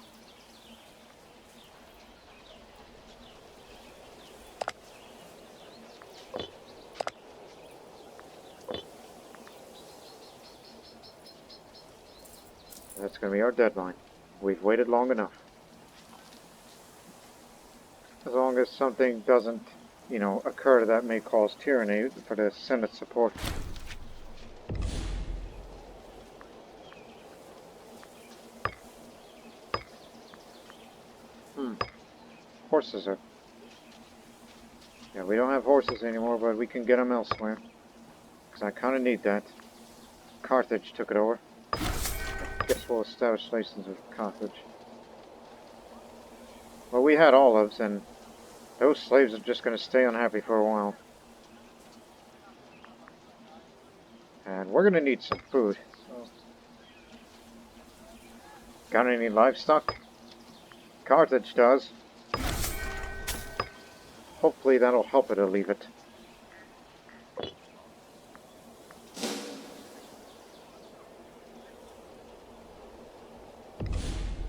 That's going to be our deadline. We've waited long enough. As long as something doesn't, occur that may cause tyranny for the Senate support. Horses are... Yeah, we don't have horses anymore, but we can get them elsewhere. Because I kind of need that. Carthage took it over. I guess we'll establish relations with Carthage. Well, we had olives, and those slaves are just going to stay unhappy for a while. And we're going to need some food. So. Got any livestock? Carthage does. Hopefully that'll help it to leave it.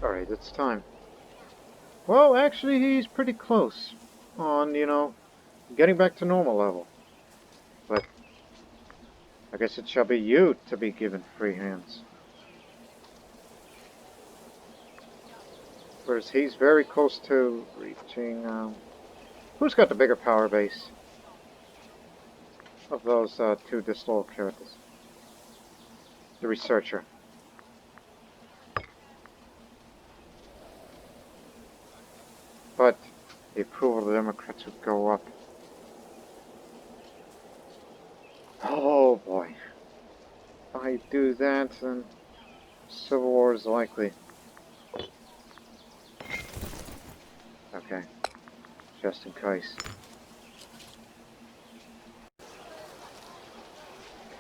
Alright, it's time. Well, actually, he's pretty close on, getting back to normal level. But I guess it shall be you to be given free hands. Whereas he's very close to reaching, who's got the bigger power base of those two disloyal characters? The researcher. But the approval of the Democrats would go up. Oh boy. If I do that, then civil war is likely. Okay. Just in case.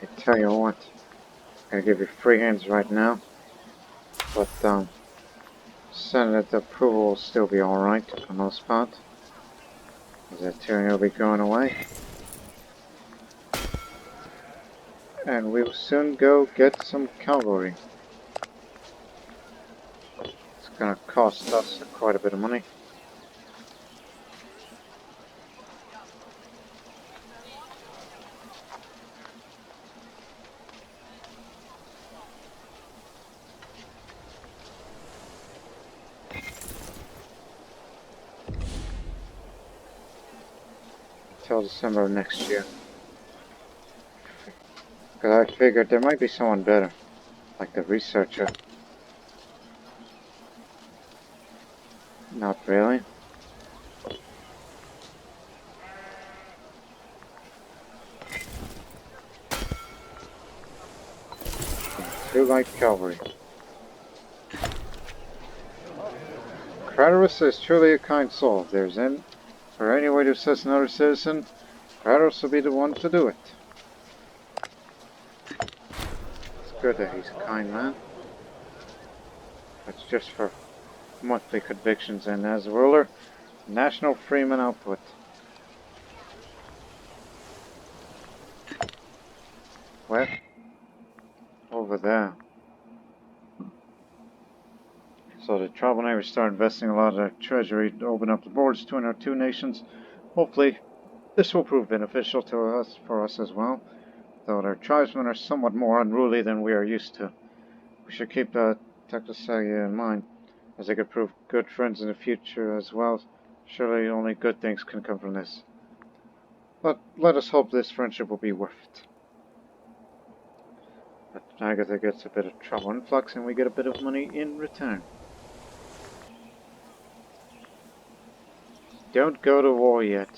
I tell you what. I'm gonna give you free hands right now. But, Senate approval will still be alright for the most part. The tyranny will be going away. And we will soon go get some cavalry. It's gonna cost us quite a bit of money. Until December of next year. Because I figured there might be someone better. Like the researcher. Not really. Too light cavalry. Kratos is truly a kind soul. If there's any way to assess another citizen, Kratos will be the one to do it. It's good that he's a kind man. That's just for monthly convictions, and as a ruler, national freeman output. Where? Over there. So the troublemakers start investing a lot of their treasury to open up the borders between our two nations. Hopefully, this will prove beneficial for us as well. Though their tribesmen are somewhat more unruly than we are used to. We should keep Massalia in mind, as they could prove good friends in the future as well. Surely only good things can come from this. But let us hope this friendship will be worth it. But Agatha gets a bit of trouble influx, and we get a bit of money in return. Don't go to war yet.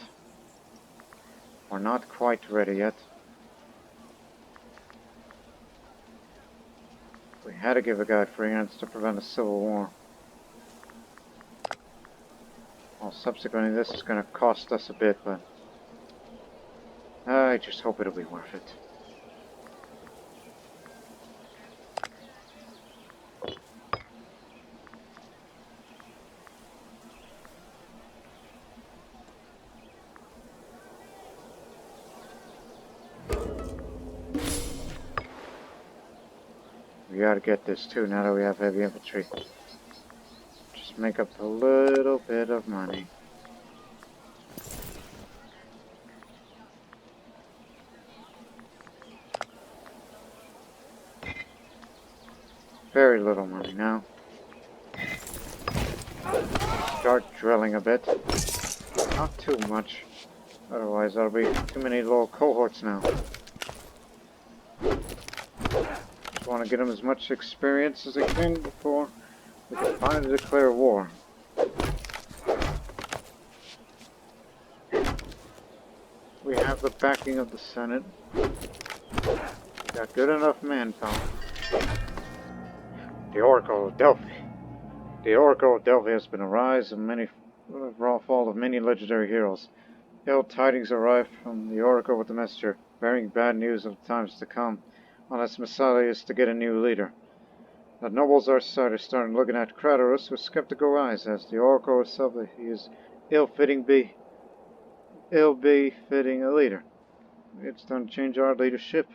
We're not quite ready yet. We had to give a guy free hands to prevent a civil war. Well, subsequently this is going to cost us a bit, but I just hope it'll be worth it. gotta get this too now that we have heavy infantry. Just make up a little bit of money. Very little money now. Start drilling a bit. Not too much. Otherwise there'll be too many little cohorts now. Just want to get them as much experience as I can before we can finally declare war. We have the backing of the Senate. We got good enough manpower. The Oracle of Delphi. The Oracle of Delphi has been a rise of many, raw fall of many legendary heroes. Ill tidings arrive from the Oracle with the messenger, bearing bad news of the times to come, unless Massalia is to get a new leader. The nobles our side are starting looking at Craterus with skeptical eyes, as the Oracle itself he is ill-befitting a leader. It's done change our leadership.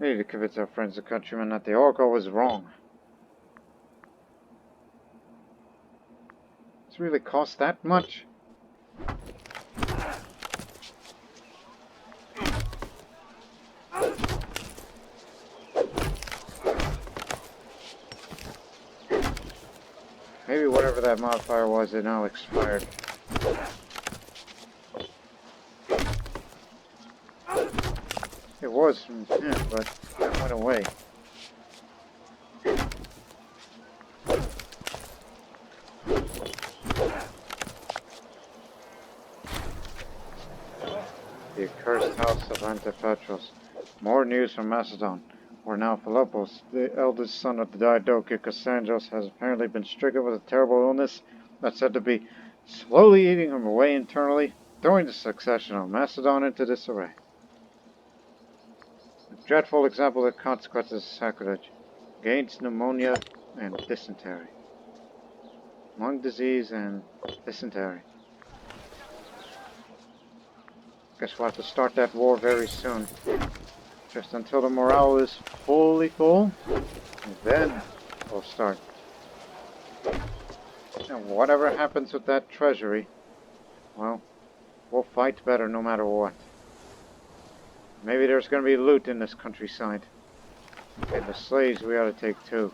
We need to convince our friends and countrymen that the Oracle was wrong. It's really cost that much? Maybe whatever that modifier was, it now expired. It was from 10, but it went away. The accursed house of Antipatros. More news from Macedon, where now Philippos, the eldest son of the diadochi Cassandros, has apparently been stricken with a terrible illness that's said to be slowly eating him away internally, throwing the succession of Macedon into disarray. A dreadful example of the consequences of sacrilege. Gains pneumonia and dysentery. Lung disease and dysentery. Guess we'll have to start that war very soon. Just until the morale is fully full, and then we'll start. And whatever happens with that treasury, well, we'll fight better no matter what. Maybe there's going to be loot in this countryside. And the slaves we ought to take too.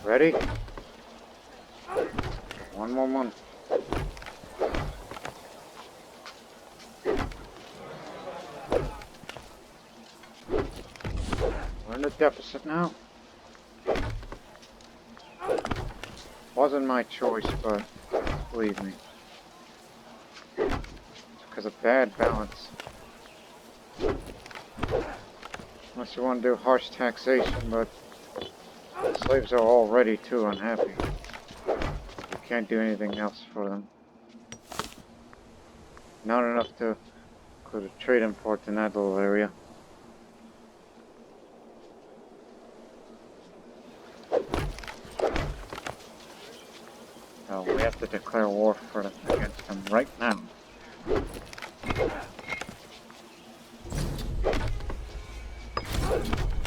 Ready? One more month. We're in a deficit now. Wasn't my choice, but believe me, it's because of bad balance. Unless you want to do harsh taxation, but slaves are already too unhappy. You can't do anything else for them. Not enough to include a trade import in that little area. So we have to declare war against them right now.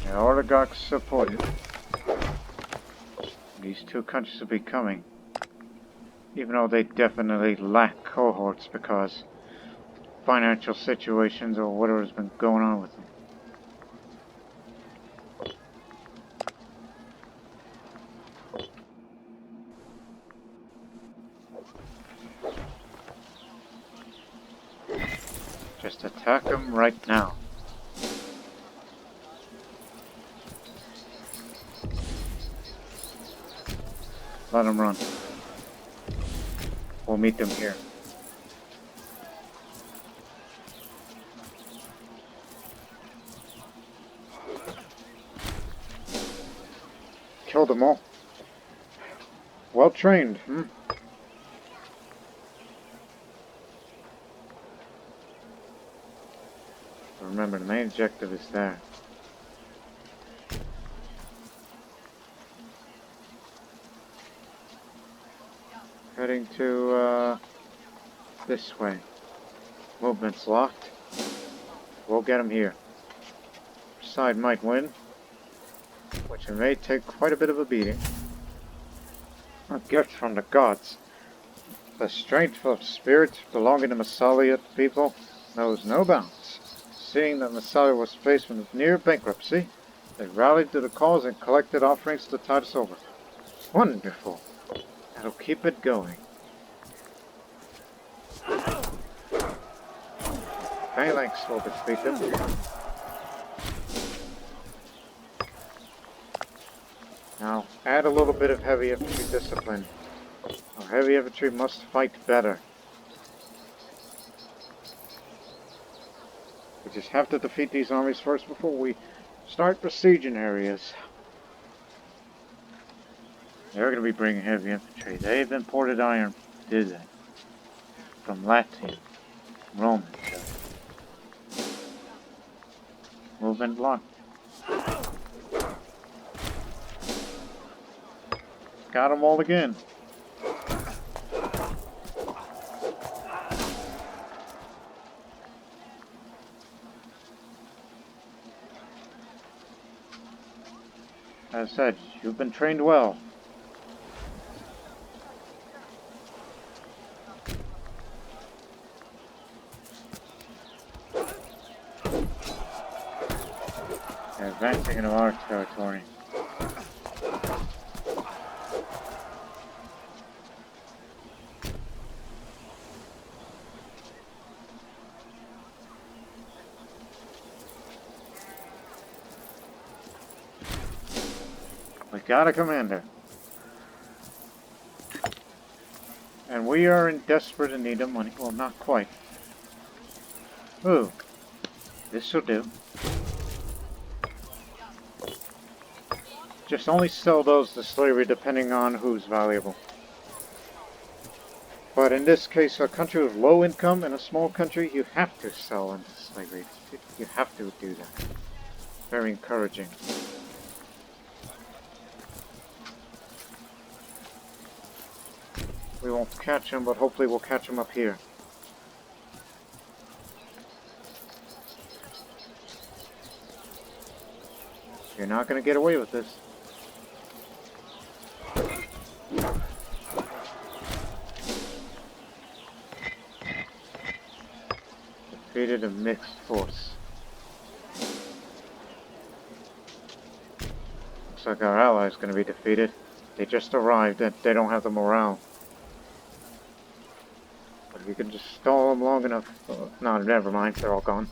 The Oligarchs support it. These two countries will be coming, even though they definitely lack cohorts because financial situations or whatever's been going on with them. Just attack them right now. Let them run. We'll meet them here. Killed them all. Well trained, hmm? Remember, the main objective is there. Heading to, this way. Movement's locked. We'll get him here. Our side might win, which may take quite a bit of a beating. A gift from the gods. The strength of spirits belonging to Massaliot people knows no bounds. Seeing that Massalia was faced with near bankruptcy, they rallied to the cause and collected offerings to tide us over. Wonderful! That'll keep it going. Phalanx will defeat them. Now, add a little bit of heavy infantry discipline. Our heavy infantry must fight better. We just have to defeat these armies first before we start besieging areas. They're going to be bringing heavy infantry. They've imported iron, did they? From Latin, Roman. Movement blocked. Got them all again. As I said, you've been trained well. They're advancing into our territory. We got a commander. And we are in desperate need of money. Well, not quite. Ooh. This'll do. Just only sell those to slavery depending on who's valuable. But in this case, a country with low income and a small country, you have to sell into slavery. You have to do that. Very encouraging. We won't catch him, but hopefully we'll catch him up here. You're not going to get away with this. Defeated a mixed force. Looks like our ally is going to be defeated. They just arrived and they don't have the morale. But we can just stall them long enough. No, never mind. They're all gone.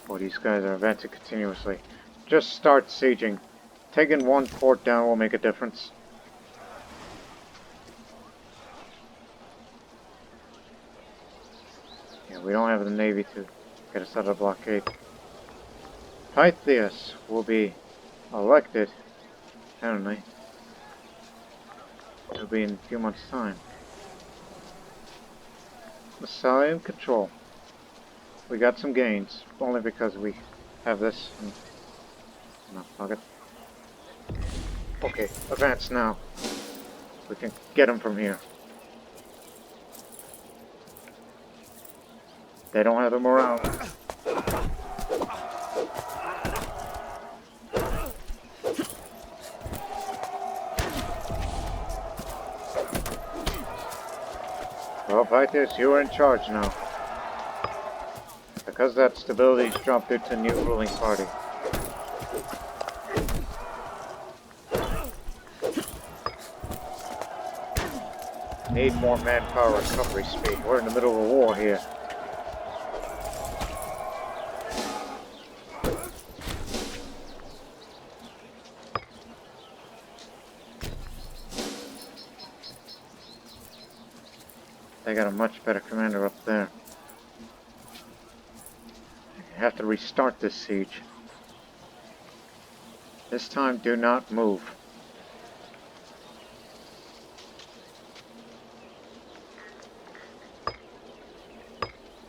Boy, these guys are advancing continuously. Just start sieging. Taking one fort down will make a difference. Yeah, we don't have the navy to get us out of the blockade. Pythias will be elected, apparently. It'll be in a few months' time. Massalian control. We got some gains, only because we have this. No, fuck it. Okay, advance now. We can get them from here. They don't have the morale. Well, Pythias, you are in charge now. Because that stability's dropped due to new ruling party. Need more manpower recovery speed. We're in the middle of a war here. They got a much better commander up there. I have to restart this siege. This time, do not move.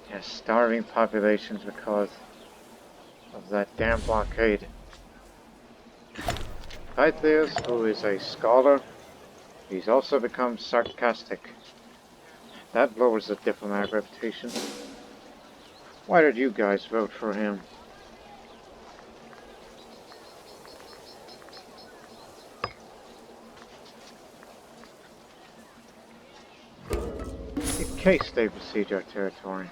Yes, starving populations because of that damn blockade. Pythias, who is a scholar, he's also become sarcastic. That lowers the diplomatic reputation. Why did you guys vote for him? In case they besiege our territory.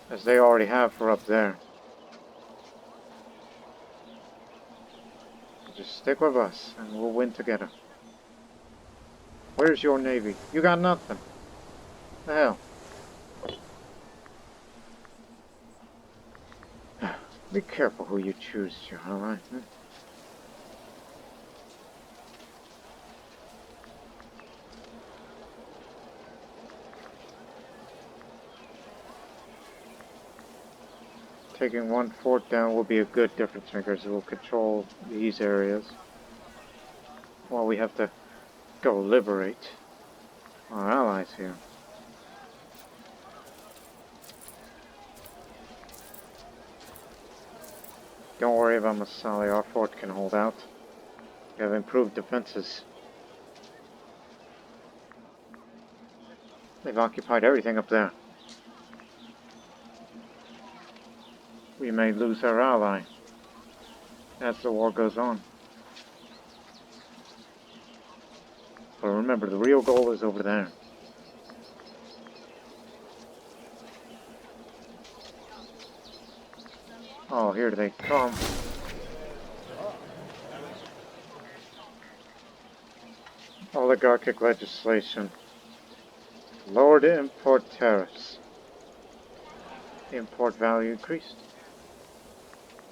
As they already have for up there. So just stick with us and we'll win together. Where's your navy? You got nothing. The hell? Be careful who you choose, alright? Taking one fort down will be a good difference maker, as it will control these areas. While we have to go liberate our allies here. Don't worry about Massalia, our fort can hold out. We have improved defenses. They've occupied everything up there. We may lose our ally as the war goes on. But remember, the real goal is over there. Oh, here they come. Oligarchic legislation. Lowered import tariffs. Import value increased.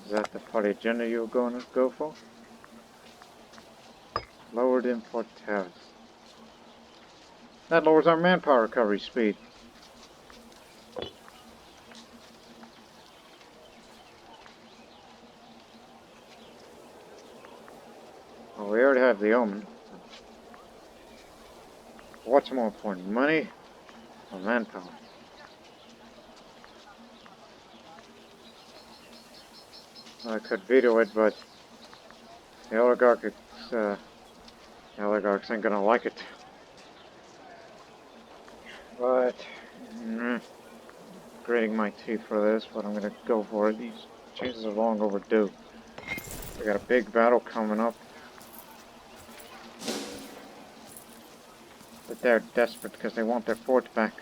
Is that the party agenda you're going to go for? Lowered import tariffs. That lowers our manpower recovery speed. Well, we already have the omen. What's more important, money or manpower? I could veto it, but the oligarchs ain't gonna like it. But, gritting my teeth for this, but I'm gonna go for it. These changes are long overdue. We got a big battle coming up. But they're desperate because they want their fort back.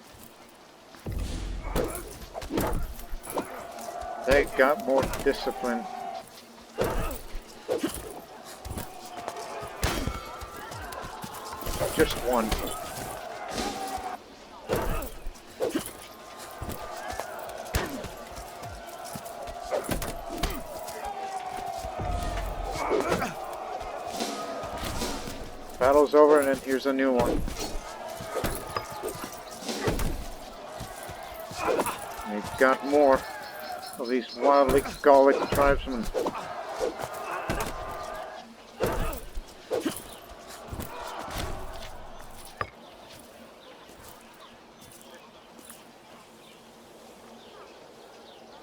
They got more discipline. Just one. Battle's over and then here's a new one. They've got more of these wildly Gallic tribesmen.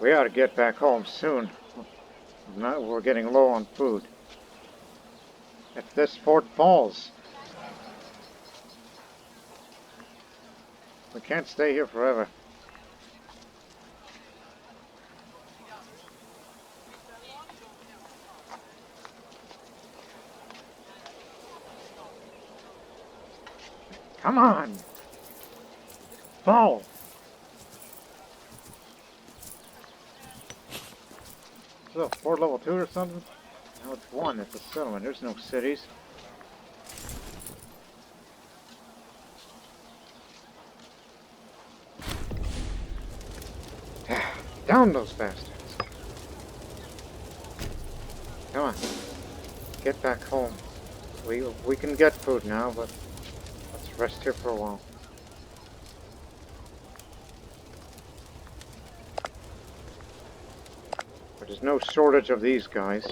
We ought to get back home soon. Now we're getting low on food. If this fort falls, we can't stay here forever. Come on! Fall! So, fort level 2 or something? No, it's 1. It's a settlement. There's no cities. down those bastards. Come on. Get back home. We can get food now, but let's rest here for a while. But there's no shortage of these guys.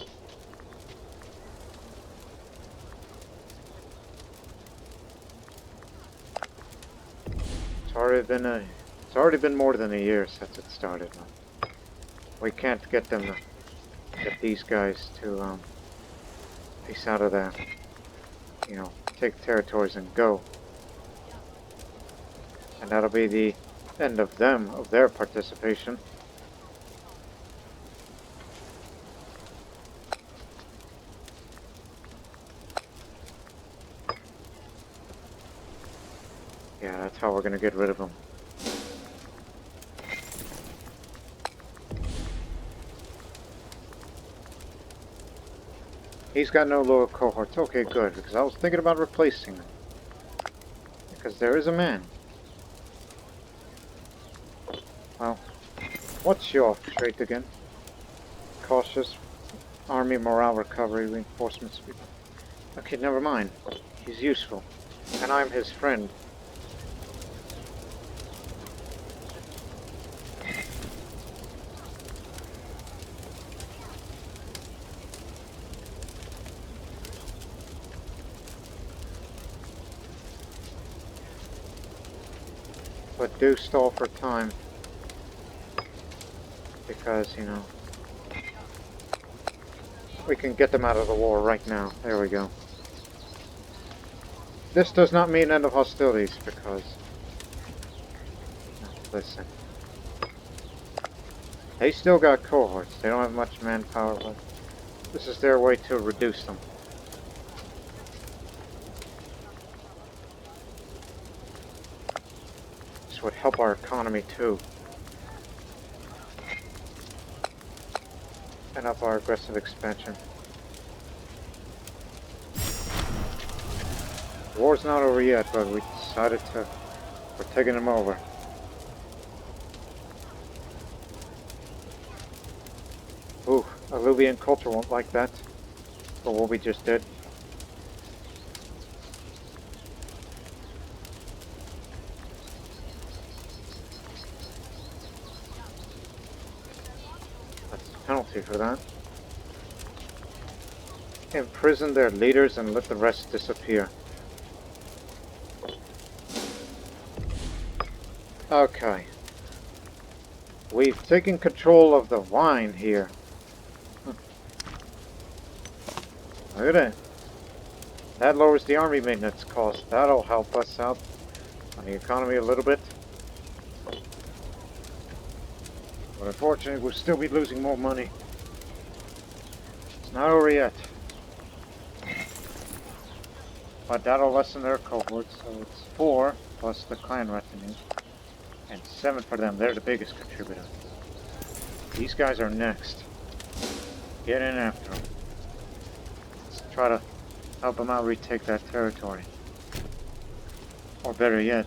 It's already been more than a year since it started. We can't get them to get these guys to peace out of there. You know, take territories and go. And that'll be the end of their participation. Yeah, that's how we're gonna get rid of them. He's got no lower cohorts. Okay, good, because I was thinking about replacing him. Because there is a man. Well, what's your trait again? Cautious, army morale recovery, reinforcements. Okay, never mind. He's useful. And I'm his friend. But do stall for time. Because, you know, we can get them out of the war right now. There we go. This does not mean end of hostilities, because... Listen. They still got cohorts. They don't have much manpower, but this is their way to reduce them. This would help our economy too. And up our aggressive expansion. The war's not over yet, but we decided we're taking them over. Ooh, Alluvian culture won't like that, for what we just did. That's the penalty for that. Imprison their leaders and let the rest disappear. Okay. We've taken control of the wine here. Look at it. That lowers the army maintenance cost. That'll help us out on the economy a little bit. But unfortunately, we'll still be losing more money. It's not over yet. But that'll lessen their cohorts, so it's 4 plus the clan retinue. And 7 for them. They're the biggest contributor. These guys are next. Get in after them. Let's try to help them out retake that territory. Or better yet,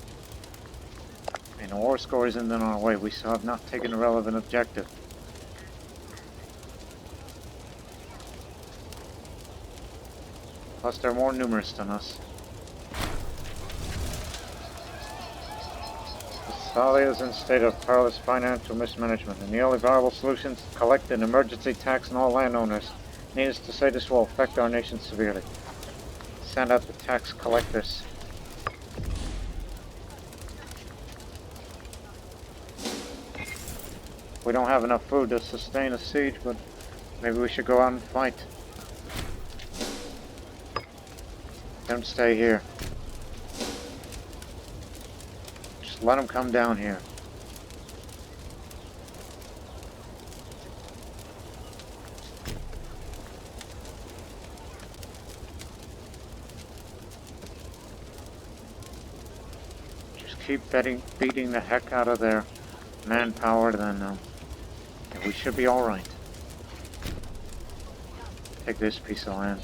I mean, the war score isn't on our way. We still have not taken a relevant objective. Plus, they're more numerous than us. Massalia is in a state of perilous financial mismanagement, and the only viable solution is to collect an emergency tax on all landowners. Needless to say, this will affect our nation severely. Send out the tax collectors. We don't have enough food to sustain a siege, but maybe we should go out and fight. Don't stay here. Just let them come down here. Just keep beating the heck out of their manpower, then we should be alright. Take this piece of land.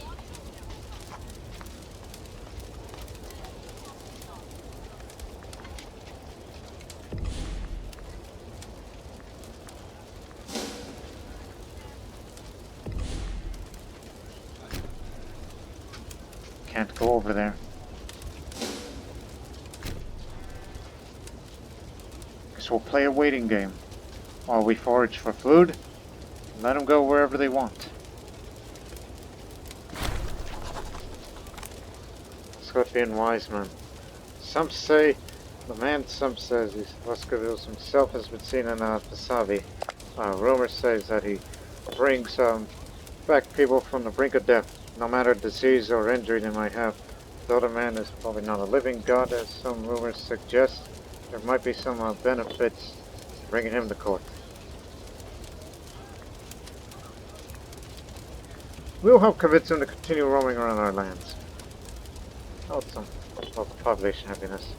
can't go over there. Guess we'll play a waiting game while we forage for food and let them go wherever they want. Scorpion wise man. Some say some says Muscavius himself has been seen in Massalia. Rumor says that he brings back people from the brink of death, no matter disease or injury they might have. Though the man is probably not a living god, as some rumors suggest, there might be some benefits bringing him to court. We'll help convince him to continue roaming around our lands. Oh, some local population happiness.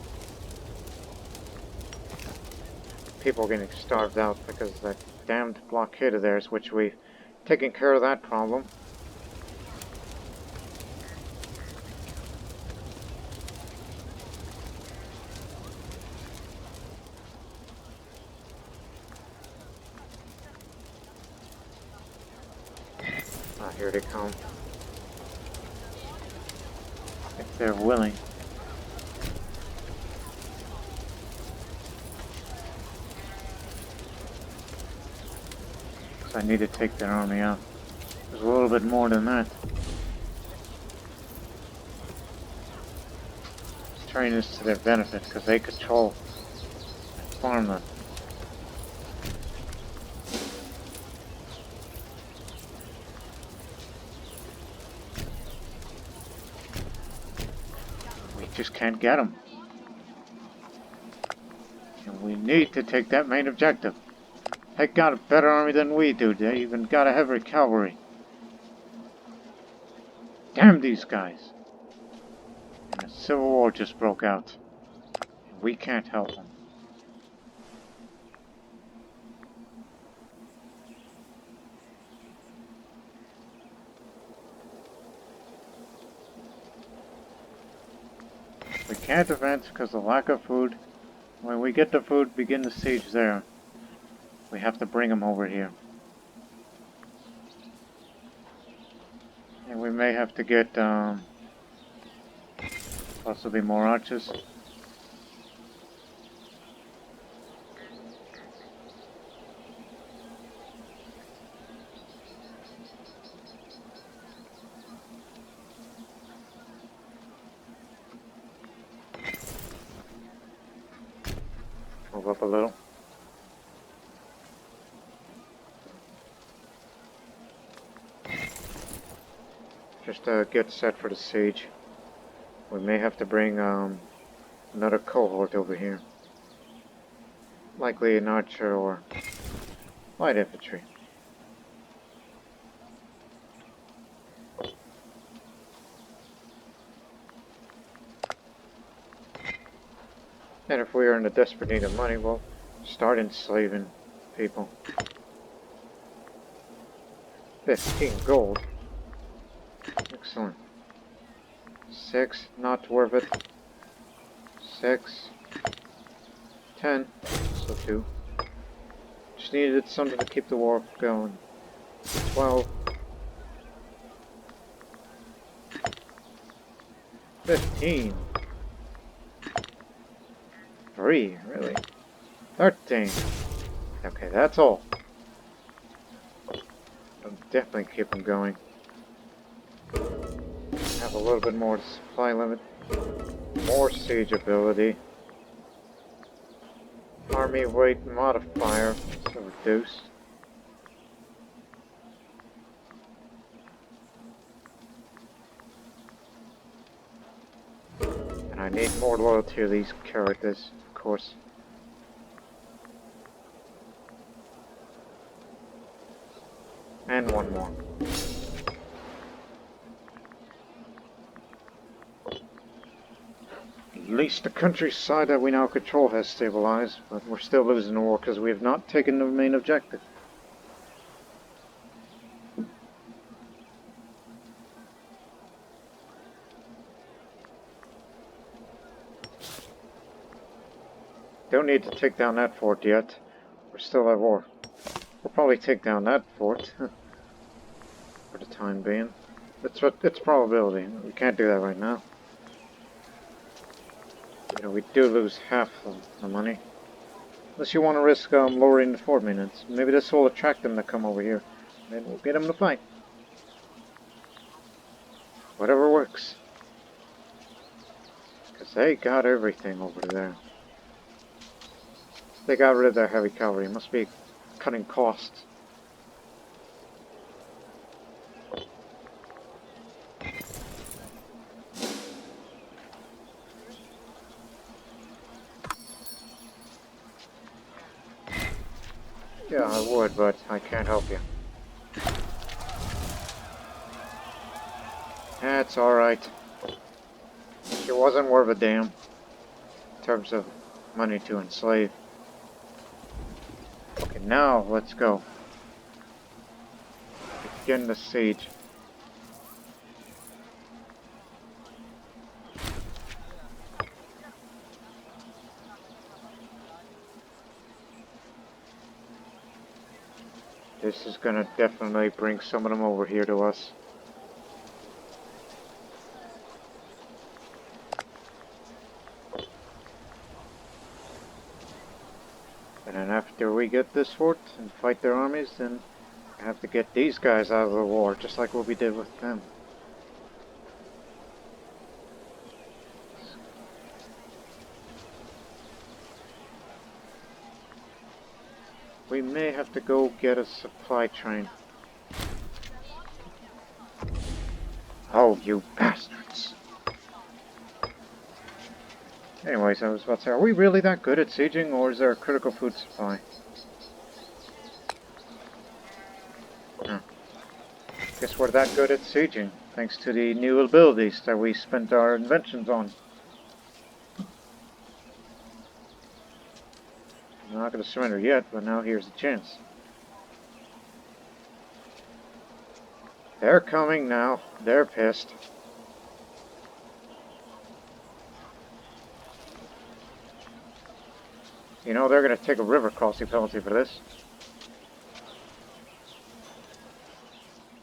People getting starved out because of that damned blockade of theirs, which we've taken care of that problem. Ah, here they come. If they're willing. I need to take their army out. There's a little bit more than that. Let's turn this to their benefit because they control farmland. We just can't get them. And we need to take that main objective. They got a better army than we do. They even got a heavy cavalry. Damn these guys. And a civil war just broke out. And we can't help them. We can't advance because of lack of food. When we get the food, begin the siege there. We have to bring them over here. And we may have to get possibly more archers. Move up a little. Just get set for the siege. We may have to bring another cohort over here. Likely an archer or light infantry. And if we are in a desperate need of money, we'll start enslaving people. 15 gold. Excellent. 6, not worth it. 6. 10, so 2. Just needed something to keep the war going. 12. 15. 3, really? 13. Okay, that's all. I'll definitely keep them going. Have a little bit more supply limit. More siege ability. Army weight modifier, so reduced. And I need more loyalty to these characters, of course. And one more. At least the countryside that we now control has stabilized, but we're still losing the war because we have not taken the main objective. Don't need to take down that fort yet. We're still at war. We'll probably take down that fort for the time being. It's probability. We can't do that right now. You know, we do lose half of the money. Unless you want to risk lowering the fort maintenance. Maybe this will attract them to come over here. Then we'll get them to fight. Whatever works. Because they got everything over there. They got rid of their heavy cavalry. It must be cutting costs. Yeah, I would, but I can't help you. That's alright. It wasn't worth a damn in terms of money to enslave. Okay, now let's go. Begin the siege. This is gonna definitely bring some of them over here to us. And then after we get this fort and fight their armies, then I have to get these guys out of the war, just like what we did with them. We may have to go get a supply train. Oh, you bastards. Anyways, I was about to say, are we really that good at sieging, or is there a critical food supply? Guess we're that good at sieging, thanks to the new abilities that we spent our inventions on. I'm not going to surrender yet, but now here's the chance. They're coming now. They're pissed. You know, they're going to take a river crossing penalty for this.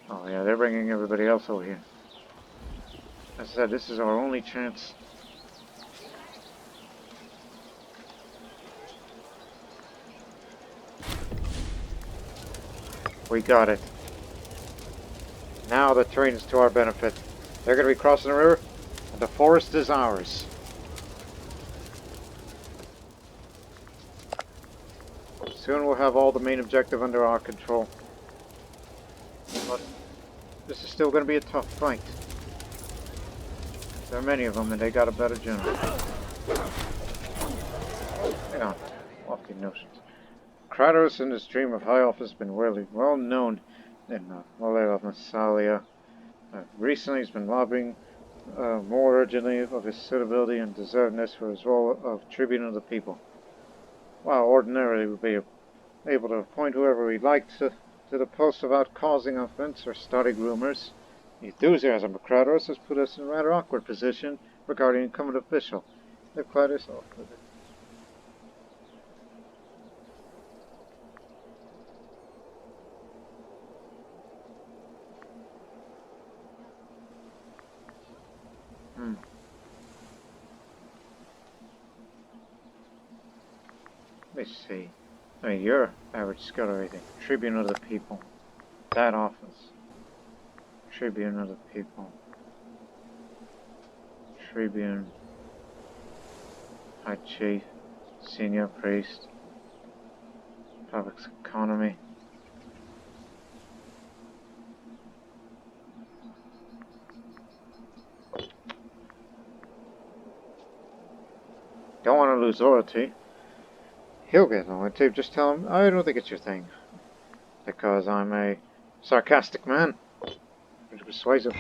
Oh yeah, they're bringing everybody else over here. As I said, this is our only chance. We got it. Now the terrain is to our benefit. They're going to be crossing the river, and the forest is ours. Soon we'll have all the main objective under our control. But this is still going to be a tough fight. There are many of them, and they got a better general. Hang on. Lofty notions. Kratos in his dream of high office has been well known in Massalia. Recently he's been lobbying more urgently of his suitability and deservedness for his role of tribune of the people. While ordinarily we'd be able to appoint whoever we liked to the post without causing offense or starting rumors, the enthusiasm of Kratos has put us in a rather awkward position regarding incumbent official. They've quite us off with it. Let me see. I mean, your average skill or anything. Tribune of the people. That office. Tribune of the people. Tribune. High Chief. Senior Priest. Public Economy. Don't want to lose loyalty. He'll get loyalty. Just tell him, I don't think it's your thing. Because I'm a sarcastic man. Pretty persuasive.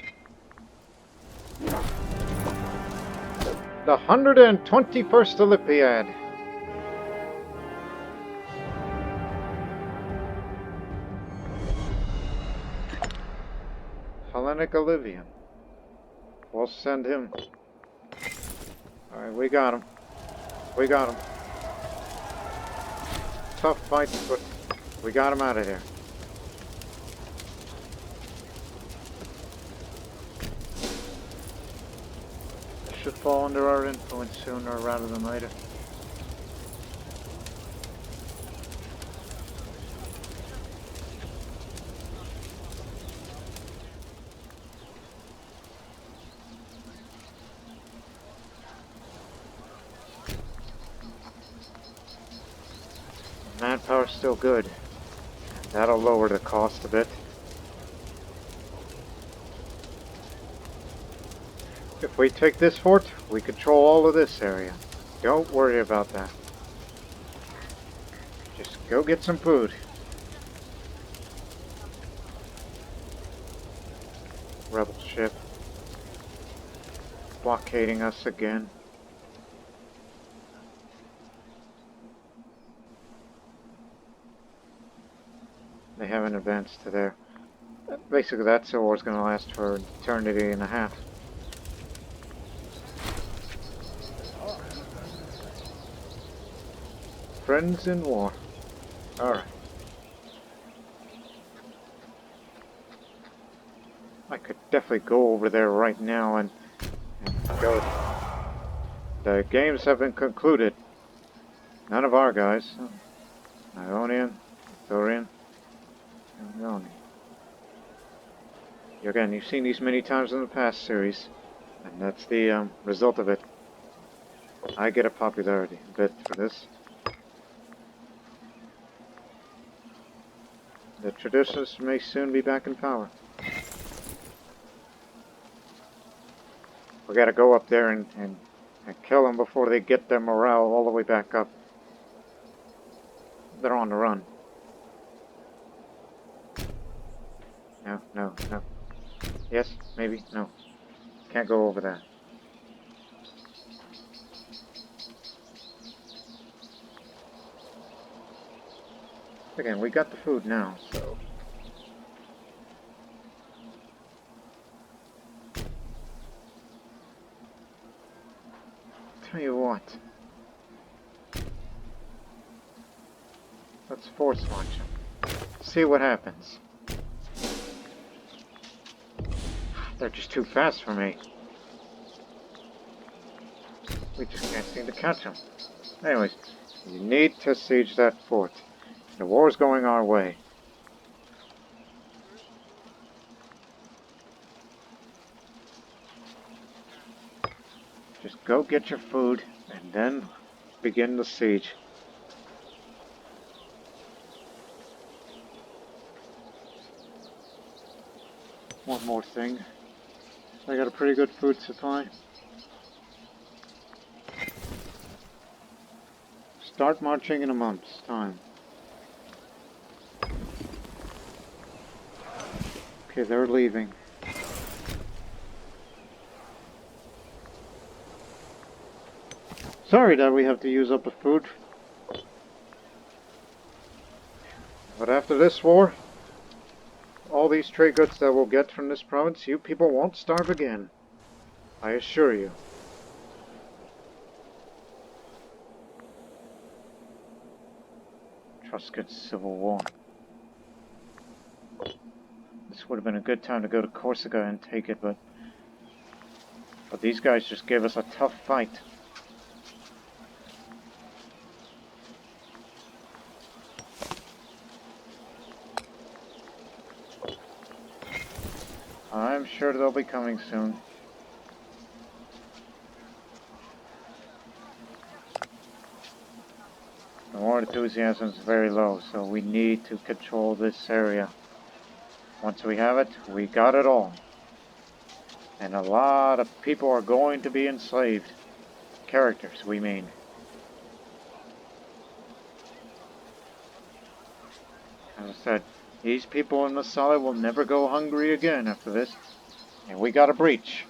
The 121st Olympiad. Hellenic Olivian. We'll send him. Alright, we got him. We got him. Tough fight, but we got him out of here. should fall under our influence sooner rather than later. Manpower's still good. That'll lower the cost a bit. If we take this fort, we control all of this area. Don't worry about that. Just go get some food. Rebel ship. Blockading us again. They haven't advanced to there. Basically, that civil war is going to last for an eternity and a half. Friends in war. Alright. I could definitely go over there right now and go. The games have been concluded. None of our guys. Ionian, Thorian, and Ionian. Again, you've seen these many times in the past series, and that's the result of it. I get a popularity bit for this. The traditionalists may soon be back in power. We gotta go up there and kill them before they get their morale all the way back up. They're on the run. No, no, no. Yes, maybe, no. Can't go over that. Again, we got the food now, so... Tell you what. Let's force launch them. See what happens. They're just too fast for me. We just can't seem to catch them. Anyways, you need to siege that fort. The war's going our way. Just go get your food and then begin the siege. One more thing. I got a pretty good food supply. Start marching in a month's time. Okay, they're leaving. Sorry that we have to use up the food. But after this war, all these trade goods that we'll get from this province, you people won't starve again. I assure you. Etruscan Civil War. This would have been a good time to go to Corsica and take it, but these guys just gave us a tough fight. I'm sure they'll be coming soon. The war enthusiasm is very low, so we need to control this area. Once we have it, we got it all. And a lot of people are going to be enslaved. Characters, we mean. As I said, these people in Massalia will never go hungry again after this. And we got a breach.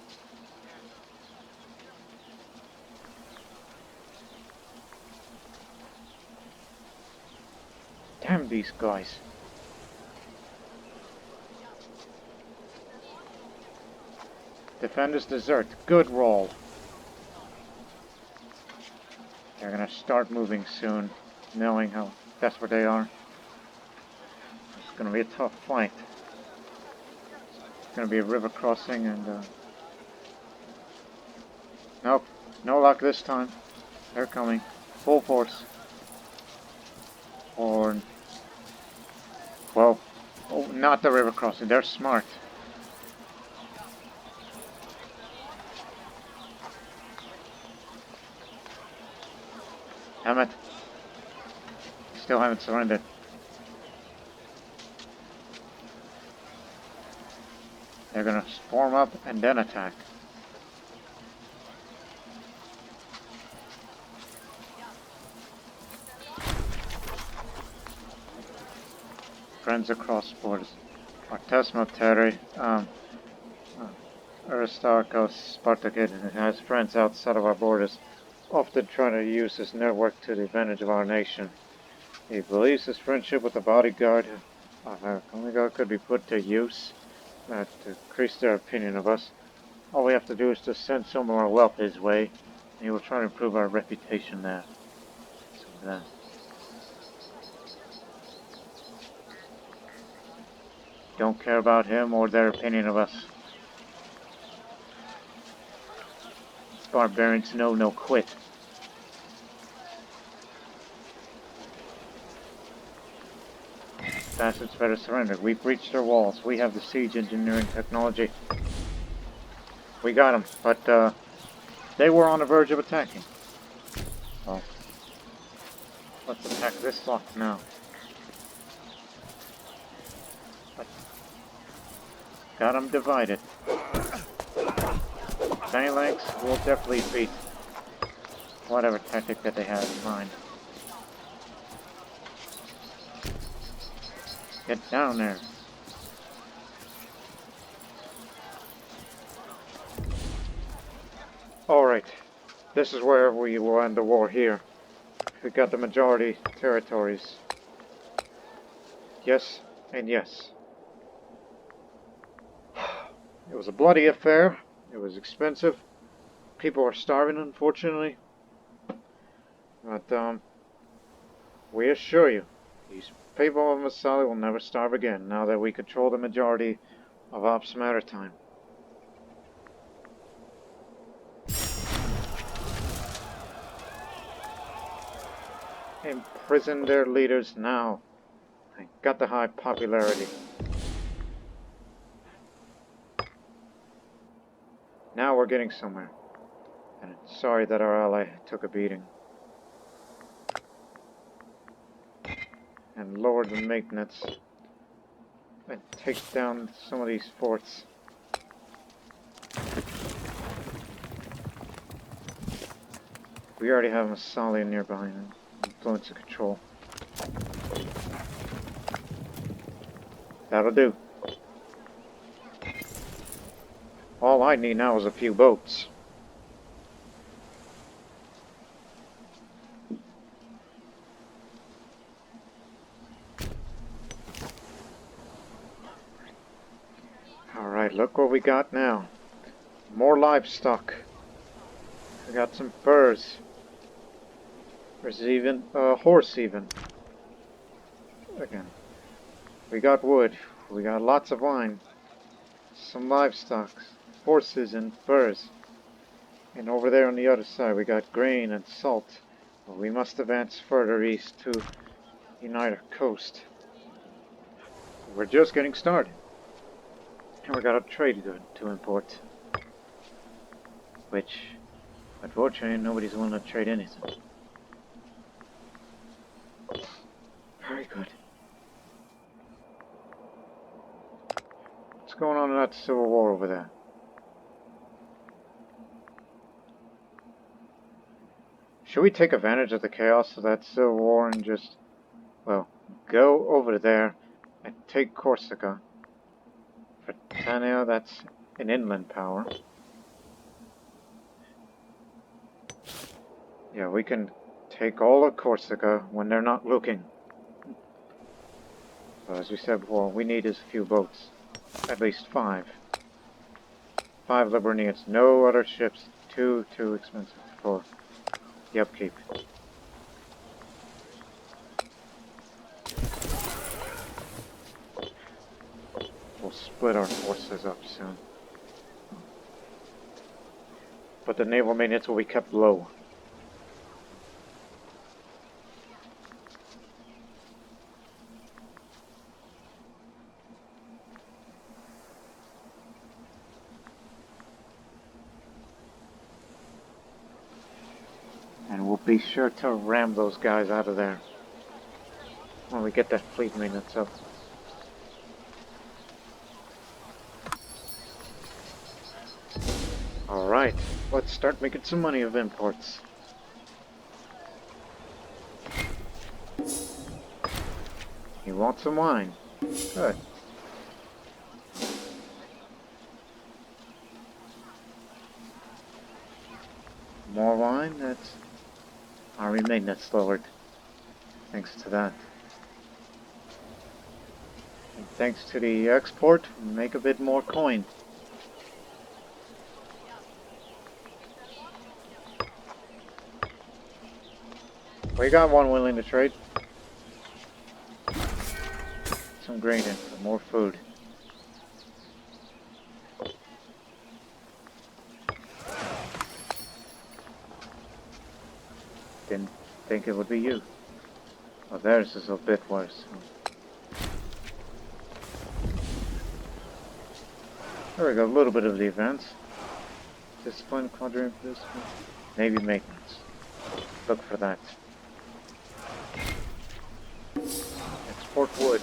Damn these guys. Defenders desert. Good roll. They're gonna start moving soon, knowing how desperate they are. It's gonna be a tough fight. It's gonna be a river crossing and Nope. No luck this time. They're coming. Full force. Or... Well... Oh, not the river crossing. They're smart. Damn it. Still haven't surrendered. They're gonna form up and then attack. Friends across borders. Artesmo Terry, Aristarchus Spartacus has friends outside of our borders, often trying to use his network to the advantage of our nation. He believes his friendship with the bodyguard of our colonies could be put to use to increase their opinion of us. All we have to do is to send some of our wealth his way, and he will try to improve our reputation there. So, don't care about him or their opinion of us. Barbarians know no quit. Bastards better surrender. We breached their walls. We have the siege engineering technology. We got them, but they were on the verge of attacking. Well, let's attack this lock now. Got them divided. Phalanx will definitely beat whatever tactic that they have in mind. Get down there. Alright, this is where we will end the war here. We got the majority territories. Yes, and yes. It was a bloody affair. It was expensive. People are starving, unfortunately. But, we assure you, these people of Massalia will never starve again, now that we control the majority of Ops Maritime. Imprison their leaders now. I got the high popularity. Now we're getting somewhere. And I'm sorry that our ally took a beating. And lower the maintenance. And take down some of these forts. We already have Massalia nearby and influence and control. That'll do. All I need now is a few boats. Alright, look what we got now. More livestock. We got some furs. There's even a horse even. Again. We got wood. We got lots of wine. Some livestock. Horses and furs. And over there on the other side we got grain and salt. Well, we must advance further east to unite our coast. We're just getting started. And we got a trade good to import. Which, unfortunately, nobody's willing to trade anything. Very good. What's going on in that civil war over there? Should we take advantage of the chaos of that civil war and just, well, go over there and take Corsica? Britannia, that's an inland power. Yeah, we can take all of Corsica when they're not looking. But as we said before, we need is a few boats. At least 5. 5 Liburnians. No other ships. Too expensive for the upkeep. We'll split our forces up soon. but the naval maintenance will be kept low. And we'll be sure to ram those guys out of there when we get that fleet maintenance up. Alright, let's start making some money of imports. You want some wine? Good. More wine? That's army maintenance lowered. Thanks to that. And thanks to the export, we make a bit more coin. We got one willing to trade. Some grain in for more food. Didn't think it would be you. Well, theirs is a bit worse. There we go, a little bit of defense. Discipline, quadrant, discipline. Navy maintenance. Look for that. Export wood.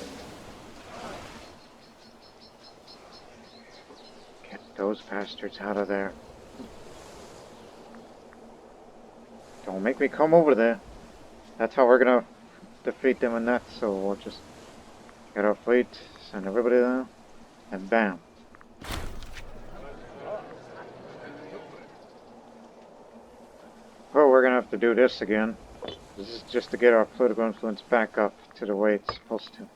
Get those bastards out of there. Don't make me come over there. That's how we're gonna defeat them in that, so we'll just get our fleet, send everybody down, and bam. Well, we're gonna have to do this again. This is just to get our political influence back up to the way it's supposed to.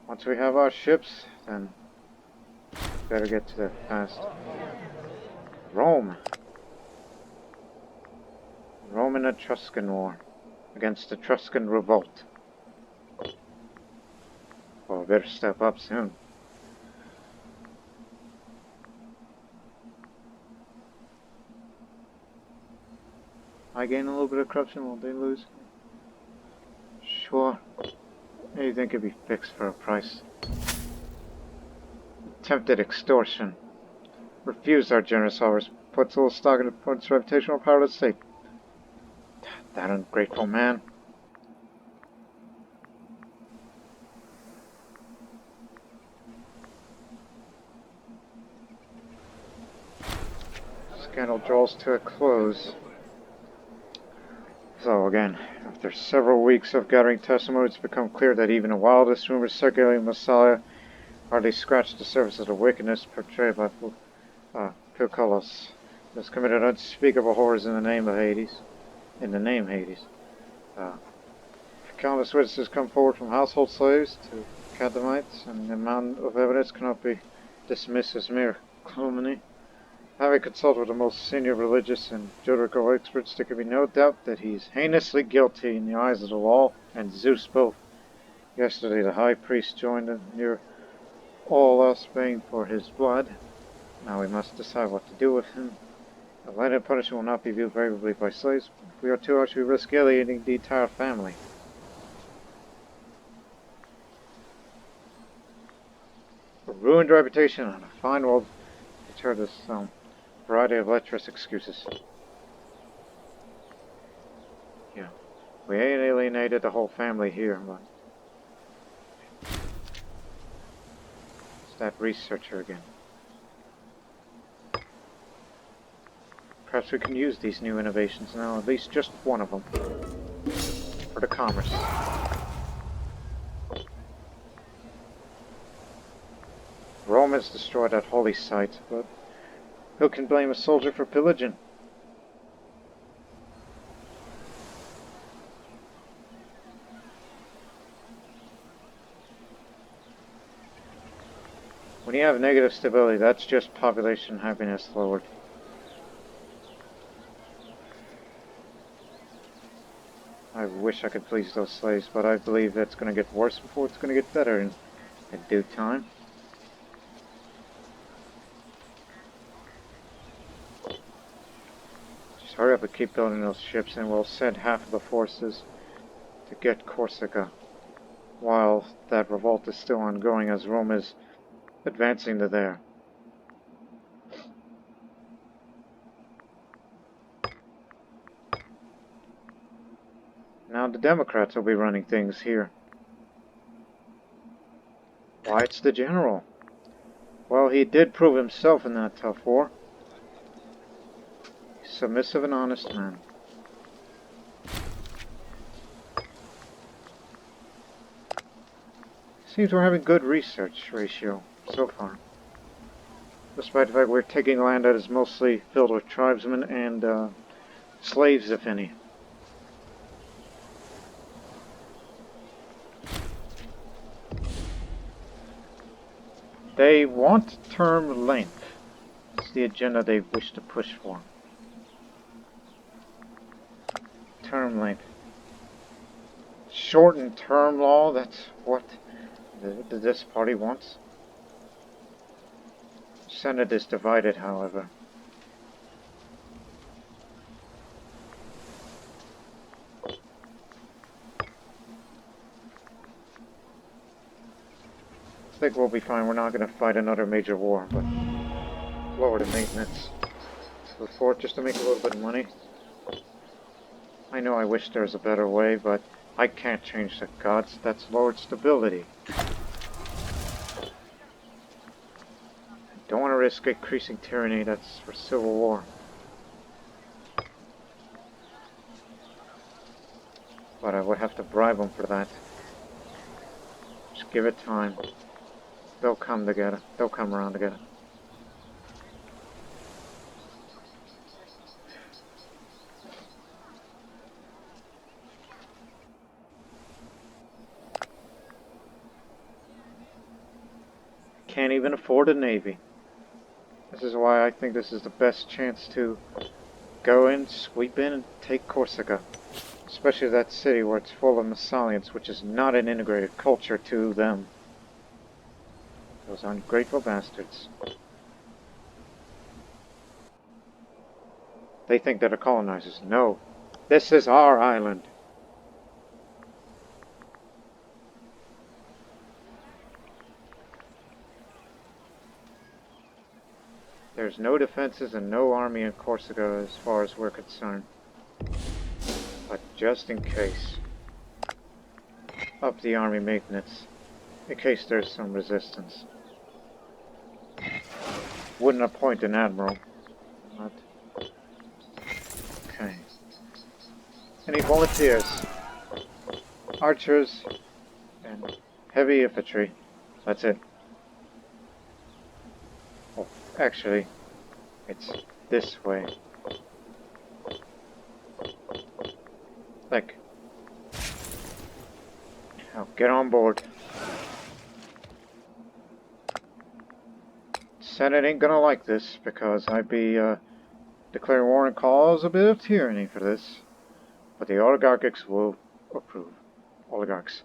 Once we have our ships, then better get to that fast. Rome. Rome in the Etruscan War against the Etruscan revolt. Well, we better step up soon. I gain a little bit of corruption while they lose. Sure. Anything could be fixed for a price. Attempted extortion. Refused our generous offers. Puts a little stock in the port's reputational power at stake. That ungrateful man. Scandal draws to a close. So again, after several weeks of gathering testimony, it's become clear that even the wildest rumors circulating Massalia hardly scratched the surface of the wickedness portrayed by Philosopher. He has committed unspeakable horrors in the name of Hades. Countless witnesses come forward from household slaves to Cadamites, and the amount of evidence cannot be dismissed as mere calumny. Having consulted with the most senior religious and juridical experts, there can be no doubt that he is heinously guilty in the eyes of the law and Zeus both. Yesterday the high priest joined in near all us baying for his blood. Now we must decide what to do with him. The light and punishment will not be viewed favorably by slaves. If we are too harsh, we risk alienating the entire family. A ruined reputation and a fine world deter this variety of lecherous excuses. Yeah, we ain't alienated the whole family here, but it's that researcher again. Perhaps we can use these new innovations now, at least just one of them, for the commerce. Rome has destroyed that holy site, but who can blame a soldier for pillaging? When you have negative stability, that's just population happiness lowered. I wish I could please those slaves, but I believe that's going to get worse before it's going to get better in due time. Just hurry up and keep building those ships, and we'll send half of the forces to get Corsica, while that revolt is still ongoing as Rome is advancing to there. Now the Democrats will be running things here. Why, it's the general. Well, he did prove himself in that tough war. He's submissive and honest man. Seems we're having good research ratio so far. Despite the fact we're taking land that is mostly filled with tribesmen and slaves, if any. They want term length. It's the agenda they wish to push for. Term length. Shortened term law, that's what this party wants. Senate is divided, however. I think we'll be fine. We're not going to fight another major war, but lower the maintenance to the fort just to make a little bit of money. I know I wish there was a better way, but I can't change the gods. That's lowered stability. Don't want to risk increasing tyranny. That's for civil war. But I would have to bribe them for that. Just give it time. They'll come together. They'll come around together. Can't even afford a navy. This is why I think this is the best chance to go in, sweep in, and take Corsica. Especially that city where it's full of Massalians, which is not an integrated culture to them. Those ungrateful bastards. They think they're the colonizers. No. This is our island. There's no defenses and no army in Corsica as far as we're concerned. But just in case. Up the army maintenance. In case there's some resistance. Wouldn't appoint an admiral. But okay. Any volunteers? Archers and heavy infantry. That's it. Oh, actually, it's this way. Like, now get on board. Senate ain't gonna like this because I'd be declaring war and cause a bit of tyranny for this. But the Oligarchs will approve. Oligarchs.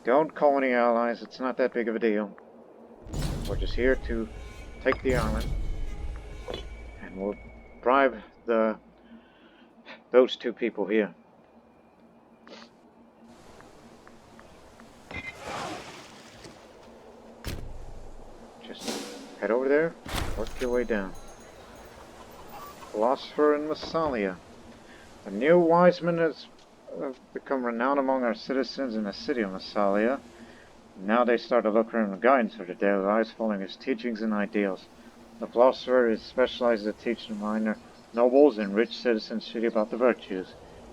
Don't call any allies, it's not that big of a deal. We're just here to take the island. And we'll bribe those two people here. Head over there, work your way down. Philosopher in Massalia. A new wise man has become renowned among our citizens in the city of Massalia. Now they start to look for him for guidance for their daily lives, following his teachings and ideals. The philosopher is specialized in teaching minor nobles and rich citizens city about the virtues,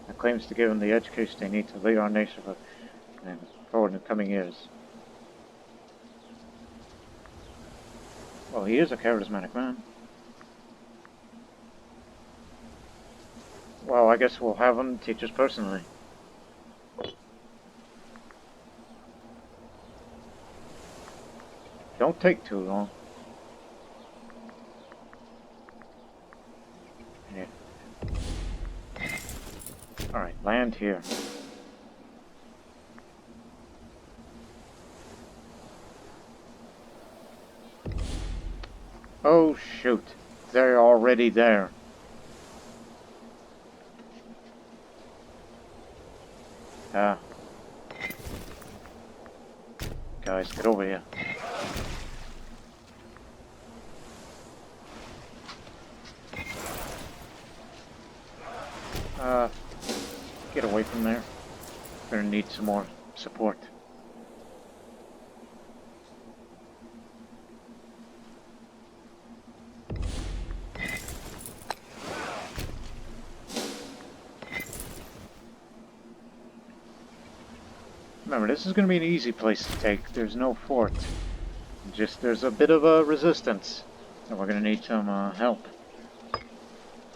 and claims to give them the education they need to lead our nation forward in the coming years. Well, he is a charismatic man. Well, I guess we'll have him teach us personally. Don't take too long. Yeah. Alright, land here. Oh shoot, they're already there. Guys, get over here. Get away from there. Gonna need some more support. Remember, this is going to be an easy place to take. There's no fort. Just there's a bit of a resistance. And we're going to need some help.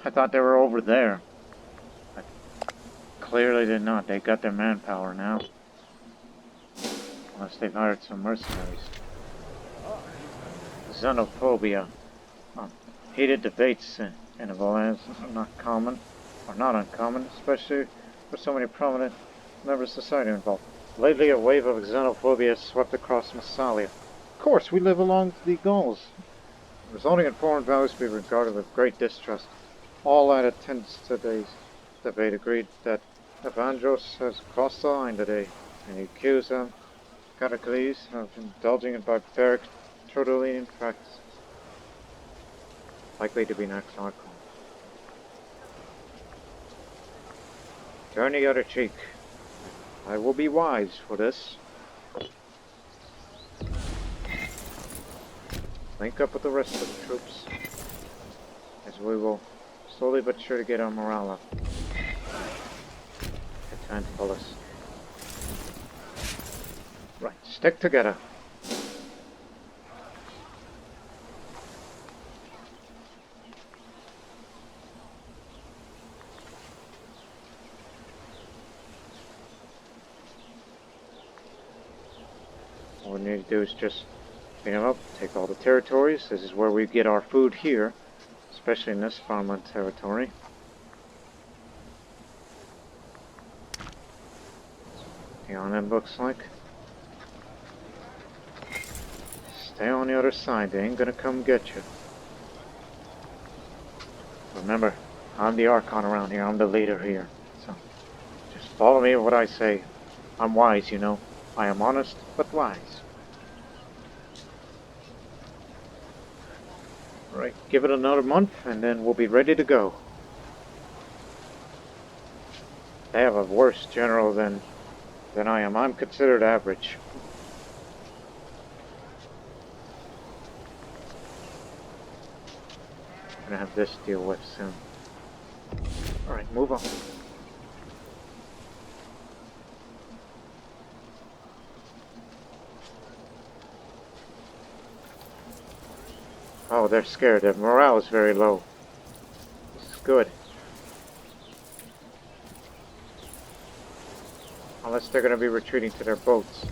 I thought they were over there. But clearly they're not. They got their manpower now. Unless they've hired some mercenaries. Xenophobia. Heated debates in the Valais are not common. Or not uncommon. Especially with so many prominent members of society involved. Lately, a wave of xenophobia has swept across Massalia. Of course, we live along the Gauls, resulting in foreign values to be regarded with great distrust. All that attends today's debate agreed that Evandros has crossed the line today, and he accused Cataclys of indulging in barbaric Trotolian practices, likely to be next article. Turn the other cheek. I will be wise for this. Link up with the rest of the troops, as we will slowly but surely get our morale up. Tantalus. Right, stick together. All we need to do is just clean them up, take all the territories. This is where we get our food here, especially in this farmland territory. Hang on, it looks like. Stay on the other side, they ain't gonna come get you. Remember, I'm the Archon around here, I'm the leader here. So, just follow me with what I say. I'm wise, you know. I am honest, but wise. Right, give it another month, and then we'll be ready to go. They have a worse general than I am. I'm considered average. Gonna have this to deal with soon. Alright, move on. Oh, they're scared. Their morale is very low. This is good. Unless they're going to be retreating to their boats.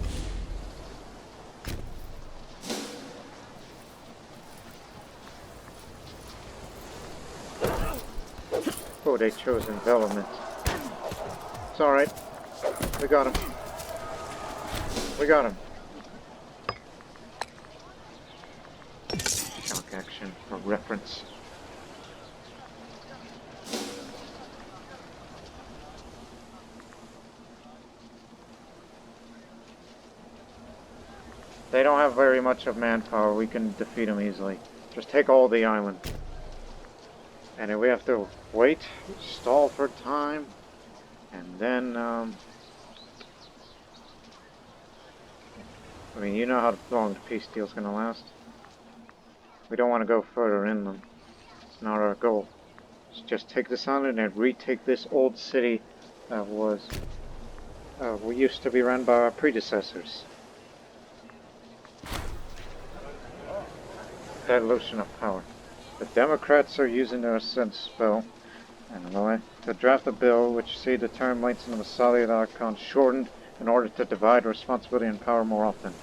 Oh, they chose envelopment. It's alright. We got him. We got him. Shock action for reference. They don't have very much of manpower. We can defeat them easily. Just take all the island. And then we have to wait, stall for time, and then, I mean, you know how long the peace deal's gonna last. We don't want to go further inland. It's not our goal. Let's just take this island and retake this old city that we used to be run by our predecessors. Dilution of power. The Democrats are using their ascent spell to draft a bill which see the term lengths in the Massalian Archon shortened in order to divide responsibility and power more often.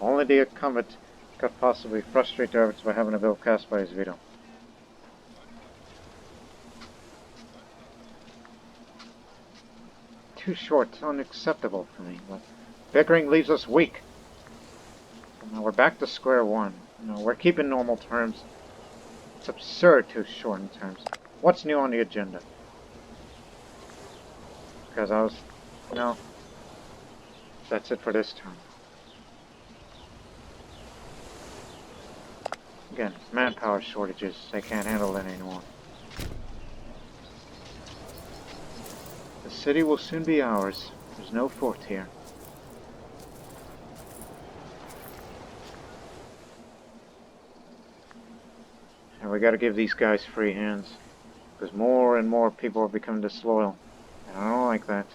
Only the incumbent could possibly frustrate their efforts by having a bill cast by his veto. too short, unacceptable for me. But bickering leaves us weak. So now we're back to square one. You know, we're keeping normal terms. It's absurd to shorten terms. What's new on the agenda? Because no, that's it for this term. Again, manpower shortages. They can't handle it anymore. The city will soon be ours. There's no fort here. And we gotta give these guys free hands. Because more and more people are becoming disloyal. And I don't like that.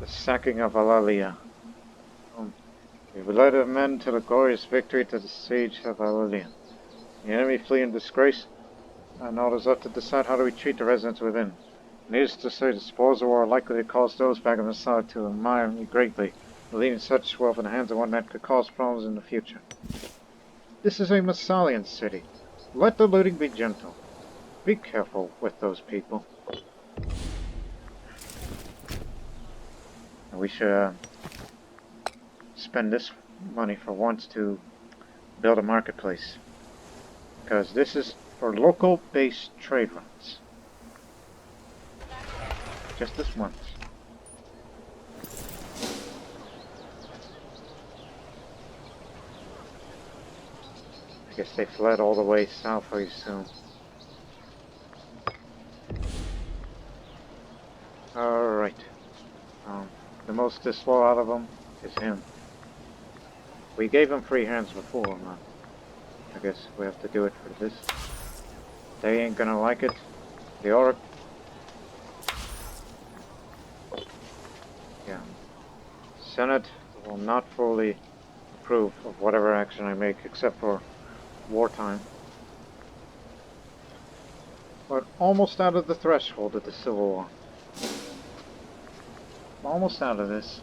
The sacking of Alalia. We led our men to the glorious victory to the siege of Alalia. The enemy flee in disgrace, and now it is up to decide how to treat the residents within. Needless to say, the spoils of war are likely to cause those back in Massalia to admire me greatly, leaving such wealth in the hands of one that could cause problems in the future. This is a Massalian city. Let the looting be gentle. Be careful with those people. And we should spend this money for once to build a marketplace. Because this is for local based trade routes. Just this once. I guess they fled all the way south, I assume. Alright. The most disloyal out of them is him. We gave him free hands before, I guess we have to do it for this. They ain't gonna like it. The Oracle. Yeah. Senate will not fully approve of whatever action I make except for wartime. But almost out of the threshold of the Civil War. Almost out of this.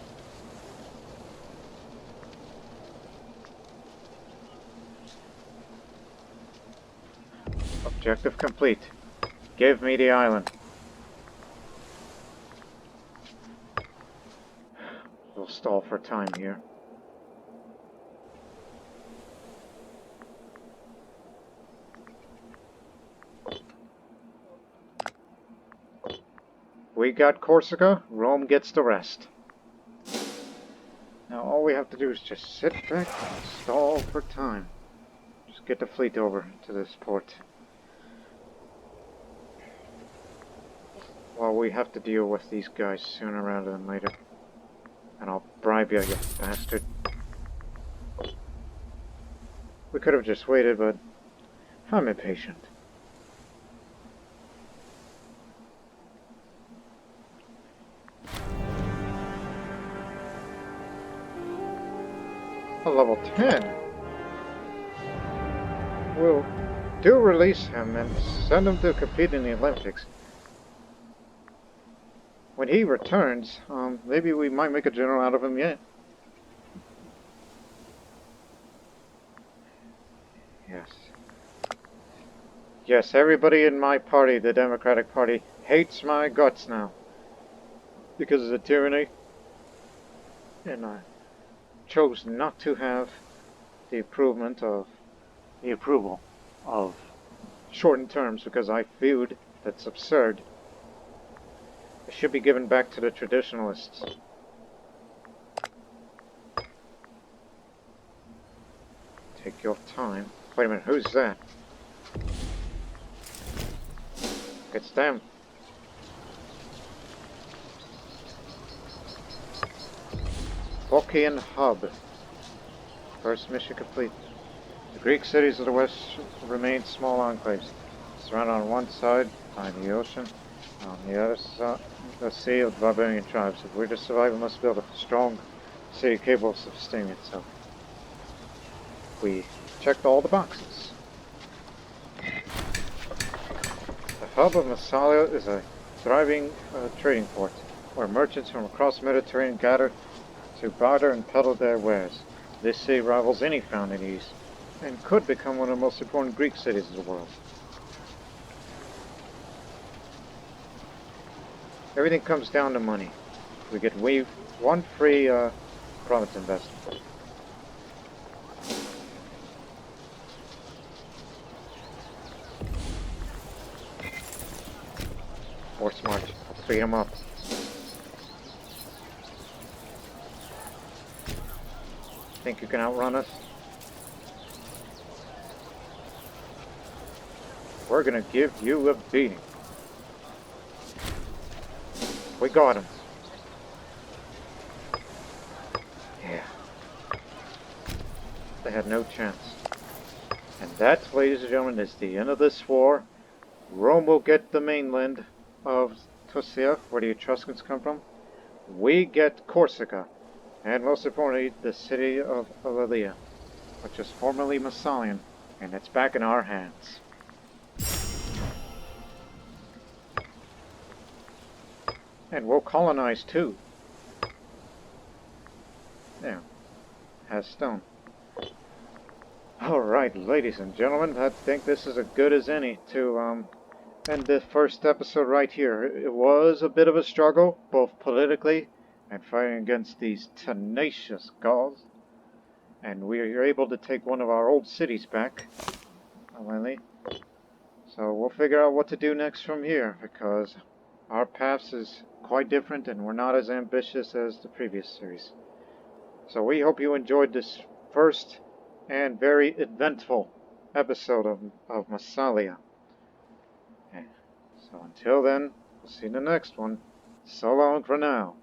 Objective complete. Give me the island. We'll stall for time here. We got Corsica, Rome gets the rest. Now all we have to do is just sit back and stall for time. Just get the fleet over to this port. Well, we have to deal with these guys sooner rather than later. And I'll bribe you, you bastard. We could have just waited, but I'm impatient. A level 10? We'll release him and send him to compete in the Olympics. When he returns, maybe we might make a general out of him yet. Yes. Yes, everybody in my party, the Democratic Party, hates my guts now. Because of the tyranny. And I chose not to have the approval of shortened terms because I viewed that's absurd. It should be given back to the traditionalists. Take your time. Wait a minute, who's that? It's them. Phocian Hub. First mission complete. The Greek cities of the west remain small enclaves, surrounded on one side by the ocean, on the other side the sea of barbarian tribes. If we're to survive, we must build a strong city capable of sustaining itself. We checked all the boxes. The hub of Massalia is a thriving trading port, where merchants from across the Mediterranean gather to barter and peddle their wares. This city rivals any found in the East, and could become one of the most important Greek cities of the world. Everything comes down to money. We get one free province investment. Force march. Speed him up. Think you can outrun us? We're gonna give you a beating. We got him. Yeah. They had no chance. And that, ladies and gentlemen, is the end of this war. Rome will get the mainland of Corsica, where the Etruscans come from. We get Corsica. And most importantly, the city of Alalia, which was formerly Massalian, and it's back in our hands. And we'll colonize too. Yeah, has stone. Alright, ladies and gentlemen, I think this is as good as any to end the first episode right here. It was a bit of a struggle, both politically and fighting against these tenacious Gauls. And we are able to take one of our old cities back, finally. So we'll figure out what to do next from here, because our paths is quite different and we're not as ambitious as the previous series. So we hope you enjoyed this first and very eventful episode of Massalia. So until then, we'll see you in the next one. So long for now.